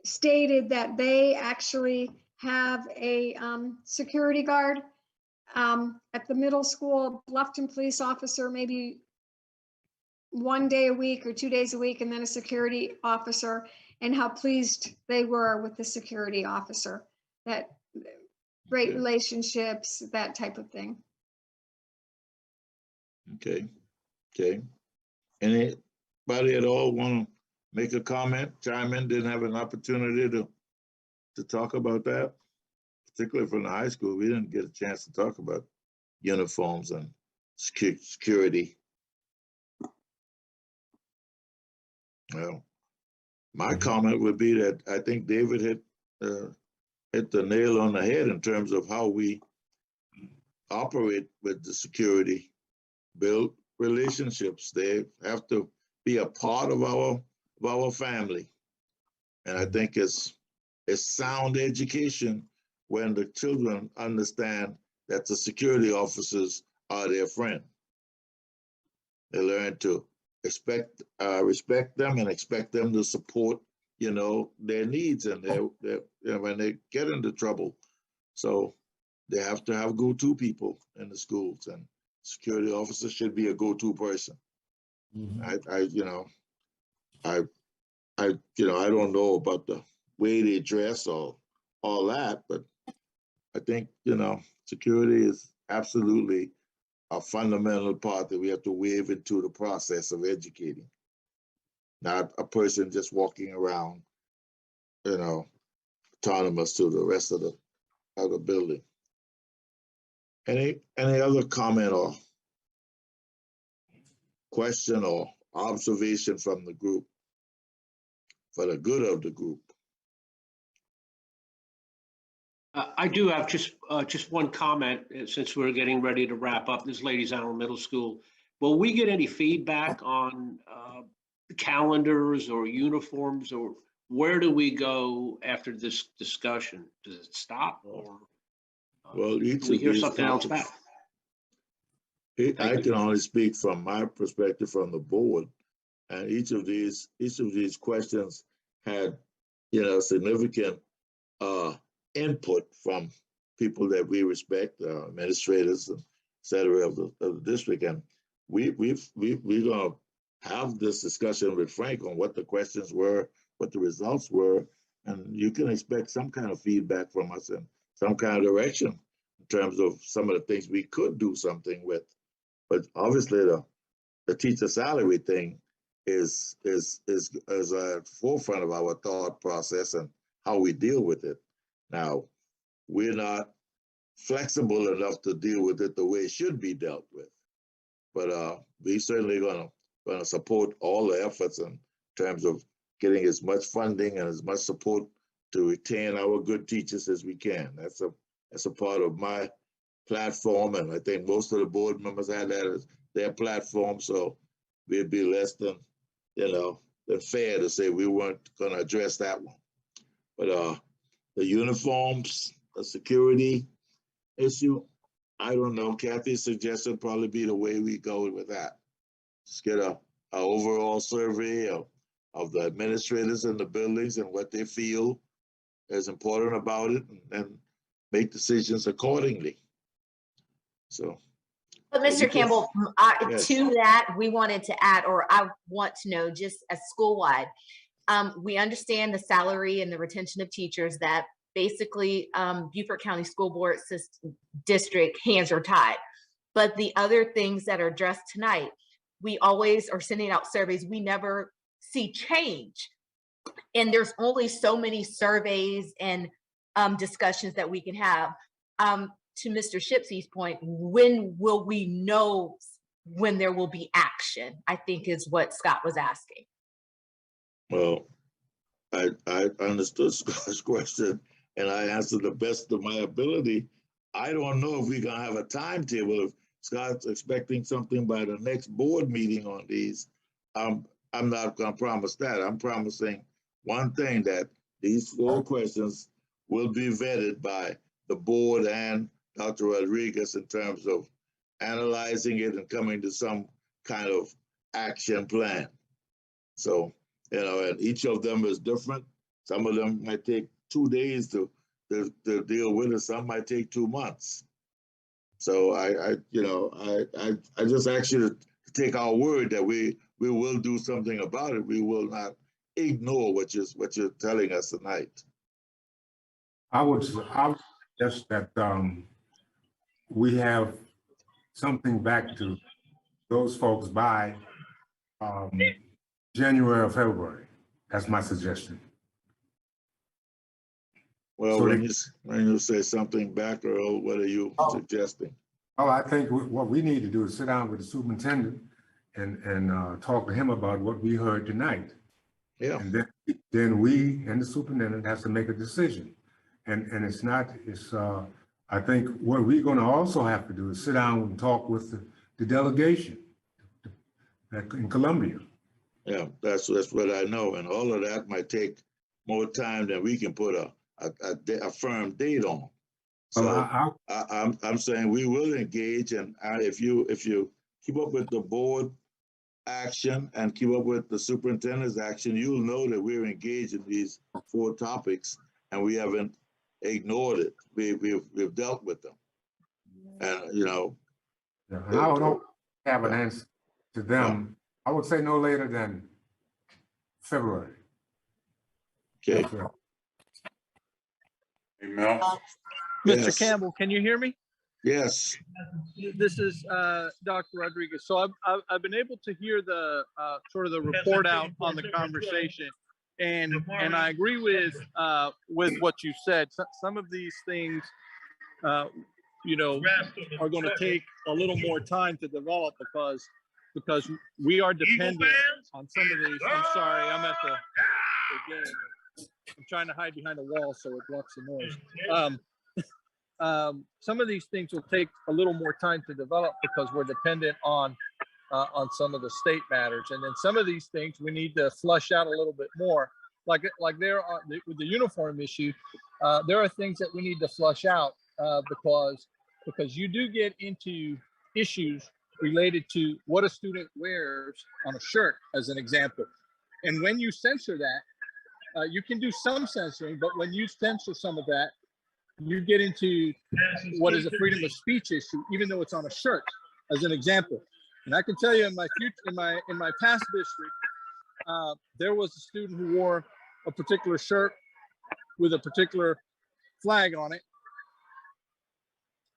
stated that they actually have a security guard at the middle school, Bluffton police officer, maybe 1 day a week or 2 days a week, and then a security officer, and how pleased they were with the security officer. That great relationships, that type of thing. Okay. Anybody at all want to make a comment, chime in? Didn't have an opportunity to talk about that, particularly from the high school. We didn't get a chance to talk about uniforms and security. Well, my comment would be that I think David hit the nail on the head in terms of how we operate with the security, build relationships. They have to be a part of our family. And I think it's sound education when the children understand that the security officers are their friend. They learn to respect them and expect them to support, their needs and when they get into trouble. So they have to have go-to people in the schools, and security officers should be a go-to person. I don't know about the way they dress or all that, but I think, security is absolutely a fundamental part that we have to weave into the process of educating. Not a person just walking around, autonomous to the rest of the building. Any other comment or question or observation from the group for the good of the group? I do have just one comment since we're getting ready to wrap up this Ladies Island Middle School. Will we get any feedback on calendars or uniforms, or where do we go after this discussion? Does it stop, or well, do we hear something else back? I can only speak from my perspective from the board, and each of these questions had, significant input from people that we respect, administrators, et cetera, of the district, and we're gonna have this discussion with Frank on what the questions were, what the results were, and you can expect some kind of feedback from us and some kind of direction in terms of some of the things we could do something with. But obviously, the teacher salary thing is at the forefront of our thought process and how we deal with it. Now, we're not flexible enough to deal with it the way it should be dealt with, but we certainly gonna support all the efforts in terms of getting as much funding and as much support to retain our good teachers as we can. That's a part of my platform, and I think most of the board members had that as their platform. So we'd be less than fair to say we weren't going to address that one. But the uniforms, the security issue, I don't know. Kathy's suggestion probably be the way we go with that. Just get a overall survey of the administrators in the buildings and what they feel is important about it, and make decisions accordingly. So, but Mr. Campbell, yes. To that, we wanted to add, or I want to know, just as school-wide, we understand the salary and the retention of teachers, that basically Beaufort County School Board District hands are tied. But the other things that are addressed tonight, we always are sending out surveys. We never see change. And there's only so many surveys and discussions that we can have. To Mr. Shipsey's point, when will we know when there will be action? I think is what Scott was asking. Well, I understood Scott's question, and I answered the best of my ability. I don't know if we're gonna have a timetable. If Scott's expecting something by the next board meeting on these, I'm not gonna promise that. I'm promising one thing, that these 4 questions will be vetted by the board and Dr. Rodriguez in terms of analyzing it and coming to some kind of action plan. So, and each of them is different. Some of them might take 2 days to deal with it. Some might take 2 months. So I just ask you to take our word that we will do something about it. We will not ignore what you're telling us tonight. I would suggest that we have something back to those folks by January or February. That's my suggestion. Well, So when you say something back, Earl, what are you suggesting? Oh, I think what we need to do is sit down with the superintendent and talk to him about what we heard tonight. Yeah. And then we and the superintendent has to make a decision. And I think what we're going to also have to do is sit down and talk with the delegation in Columbia. Yeah, that's what I know. And all of that might take more time than we can put a firm date on. So I'm saying we will engage, and if you keep up with the board action and keep up with the superintendent's action, you'll know that we're engaged in these 4 topics, and we haven't ignored it. We've dealt with them, and I don't have an answer to them. I would say no later than February. Okay. Hey, Mel? Mr. Yes. Campbell, can you hear me? Yes. This is Dr. Rodriguez. So I've been able to hear the sort of the report out on the conversation, and I agree with what you said. Some of these things, you know, are going to take a little more time to develop because we are dependent on some of these. I'm sorry, I'm at the game. I'm trying to hide behind a wall so it blocks the noise. Some of these things will take a little more time to develop because we're dependent on some of the state matters, and then some of these things we need to flush out a little bit more. Like there are with the uniform issue, there are things that we need to flush out because you do get into issues related to what a student wears on a shirt, as an example, and when you censor that, you can do some censoring, but when you censor some of that, you get into what is a freedom of speech issue, even though it's on a shirt, as an example. And I can tell you in my past district, there was a student who wore a particular shirt with a particular flag on it.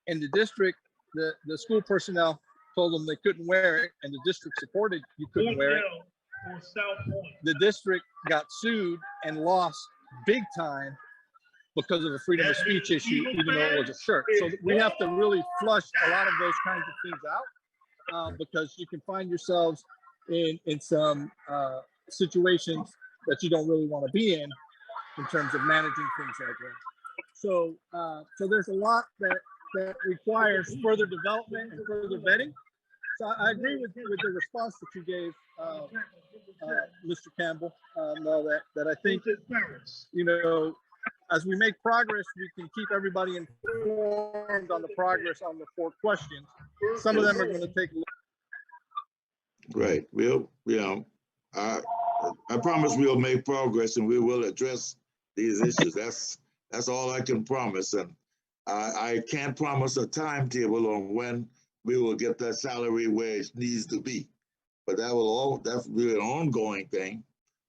And the district, the school personnel told them they couldn't wear it, and the district supported you couldn't wear it. The district got sued and lost big time because of a freedom of speech issue, even though it was a shirt. So we have to really flush a lot of those kinds of things out because you can find yourselves in some situations that you don't really want to be in terms of managing things like that. So there's a lot that requires further development and further vetting. So I agree with the response that you gave, Mr. Campbell, that I think, you know, as we make progress, we can keep everybody informed on the progress on the 4 questions. Some of them are going to take. Right. I promise we'll make progress and we will address these issues. That's all I can promise. And I can't promise a timetable on when we will get that salary where it needs to be. But that's be an ongoing thing.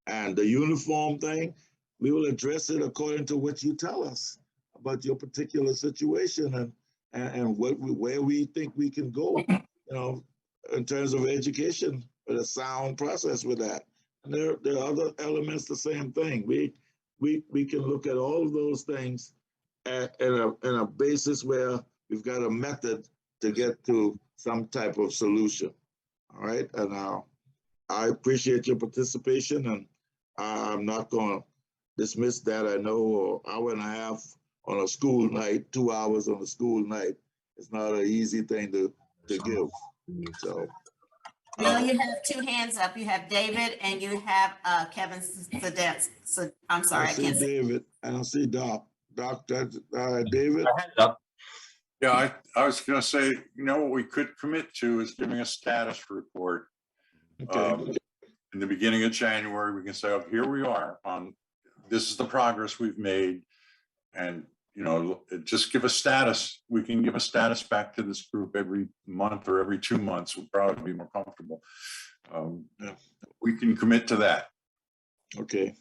And the uniform thing, we will address it according to what you tell us about your particular situation and where we think we can go, you know, in terms of education, with a sound process with that. And there are other elements, the same thing. We can look at all of those things in a basis where we've got a method to get to some type of solution. All right, and I appreciate your participation, and I'm not going to dismiss that. I know an hour and a half on a school night, 2 hours on a school night, it's not an easy thing to give. So, Bill, you have 2 hands up. You have David and you have Kevin Sadetz. So I'm sorry, I can't see David. I don't see Doc. David. Yeah, I was going to say, you know, what we could commit to is giving a status report. Okay. In the beginning of January, we can say, oh, here we are on, this is the progress we've made. And, you know, just give a status. We can give a status back to this group every month or every 2 months. We'll probably be more comfortable. We can commit to that. Okay.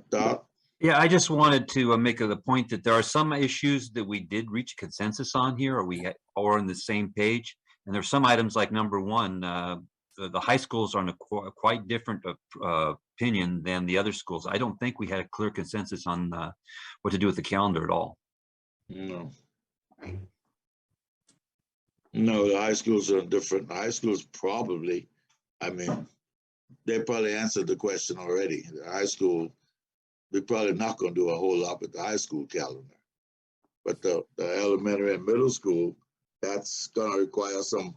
Doc? Yeah, I just wanted to make the point that there are some issues that we did reach consensus on here, or on the same page. And there's some items like number 1, the high schools are on a quite different opinion than the other schools. I don't think we had a clear consensus on what to do with the calendar at all. No, the high schools are different. The high schools probably, I mean, they probably answered the question already. The high school, we're probably not going to do a whole lot with the high school calendar. But the elementary and middle school, that's going to require some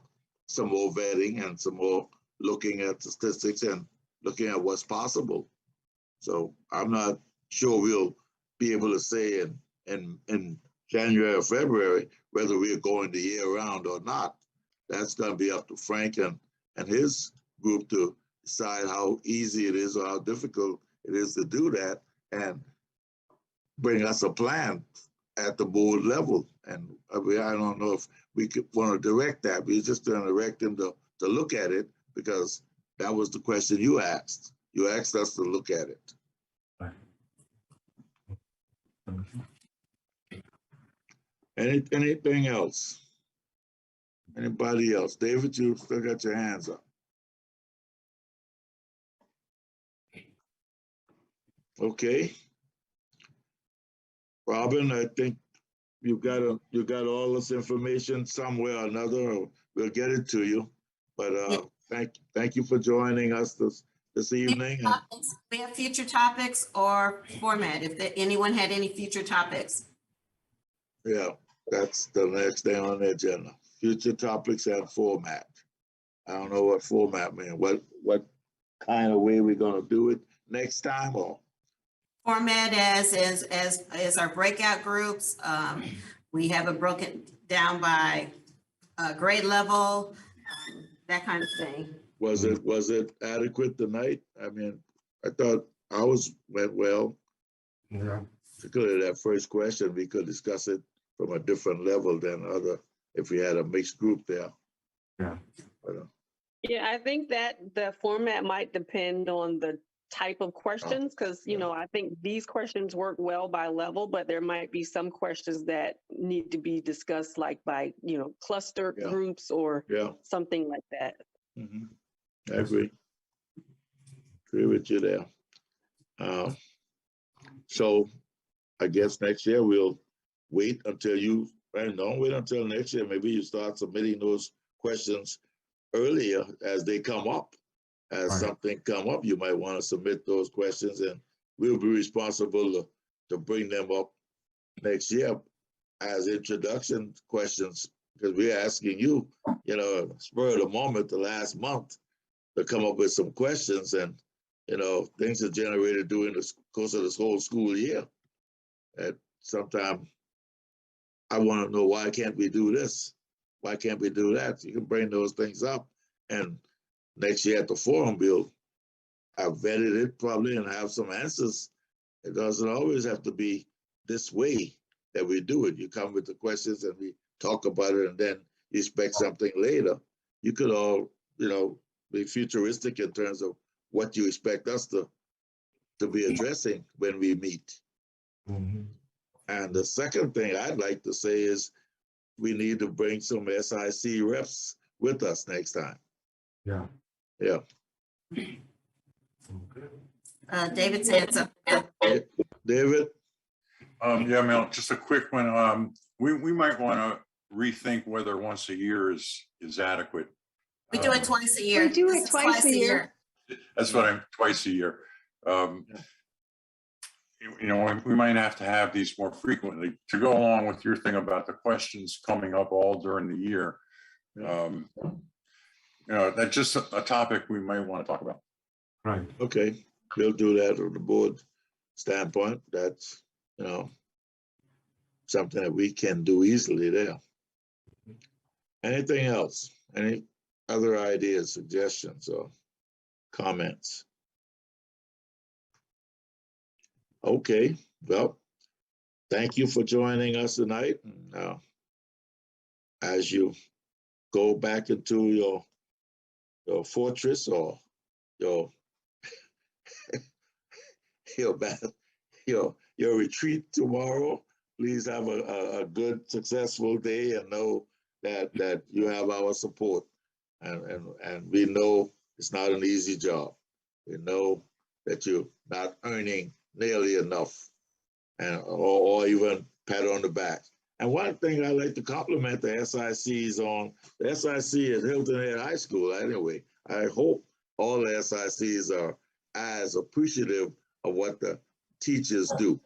more vetting and some more looking at statistics and looking at what's possible. So I'm not sure we'll be able to say in January or February whether we're going the year round or not. That's going to be up to Frank and his group to decide how easy it is or how difficult it is to do that and bring us a plan at the board level. And I don't know if we could want to direct that. We're just going to direct them to look at it because that was the question you asked. You asked us to look at it. Anything else? Anybody else? David, you still got your hands up. Okay. Robin, I think you got all this information somewhere or another. We'll get it to you. But thank you for joining us this evening. We have future topics or format. If anyone had any future topics. Yeah, that's the next thing on the agenda. Future topics and format. I don't know what format means. What kind of way we're gonna do it next time, or format as our breakout groups. We have it broken down by grade level, that kind of thing. Was it adequate tonight? I mean, I thought ours went well. Yeah. Particularly that first question, we could discuss it from a different level than other if we had a mixed group there. Yeah. But, yeah, I think that the format might depend on the type of questions, because I think these questions work well by level, but there might be some questions that need to be discussed like by cluster groups or something like that. Mm-hmm. I agree with you there. So I guess next year we'll wait until don't wait until next year. Maybe you start submitting those questions earlier as they come up. As something come up, you might want to submit those questions, and we'll be responsible to bring them up next year as introduction questions, because we're asking you, spur of the moment, the last month, to come up with some questions, and things are generated during the course of this whole school year. And sometimes I want to know, why can't we do this? Why can't we do that? You can bring those things up, and next year at the forum, I've vetted it probably and have some answers. It doesn't always have to be this way that we do it. You come with the questions and we talk about it, and then you expect something later. You could all, be futuristic in terms of what you expect us to be addressing when we meet. Mm-hmm. And the second thing I'd like to say is we need to bring some SIC reps with us next time. Yeah. Yeah. David's hands up. David? Yeah, Mel, just a quick one. We might want to rethink whether once a year is adequate. We do it twice a year. We do it twice a year. That's what twice a year. We might have to have these more frequently to go along with your thing about the questions coming up all during the year. That's just a topic we might want to talk about. Right. Okay, we'll do that from the board standpoint. That's, something that we can do easily there. Anything else? Any other ideas, suggestions, or comments? Okay, well, thank you for joining us tonight. As you go back into your fortress or your retreat tomorrow, please have a good, successful day, and know that you have our support. And we know it's not an easy job. We know that you're not earning nearly enough, or even pat on the back. And one thing I like to compliment the SICs on, the SIC at Hilton Head High School anyway. I hope all the SICs are as appreciative of what the teachers do,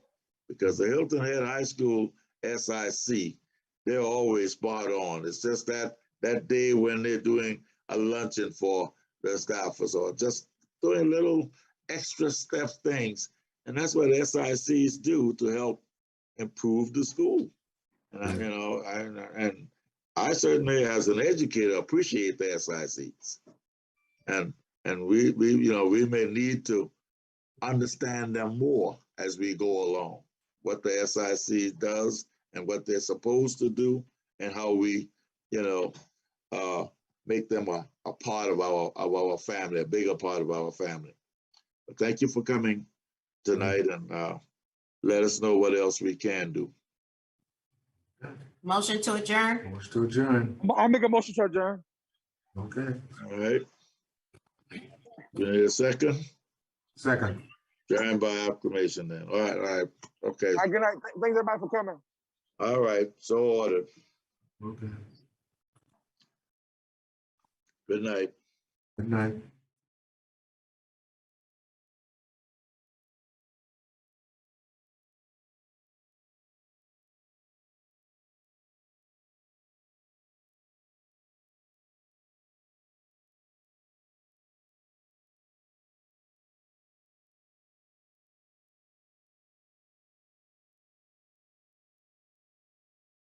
because the Hilton Head High School SIC, they're always spot on. It's just that day when they're doing a luncheon for the staffers, or just doing little extra step things. And that's what SICs do to help improve the school. And I certainly, as an educator, appreciate the SICs. And we may need to understand them more as we go along, what the SIC does and what they're supposed to do, and how we, make them a part of our family, a bigger part of our family. But thank you for coming tonight, and let us know what else we can do. Motion to adjourn? Motion to adjourn. I make a motion to adjourn. Okay. All right. You need a second? Second. Adjourn by acclamation then. All right. Okay. All right, good night. Thanks everybody for coming. All right, so ordered. Okay. Good night. Good night.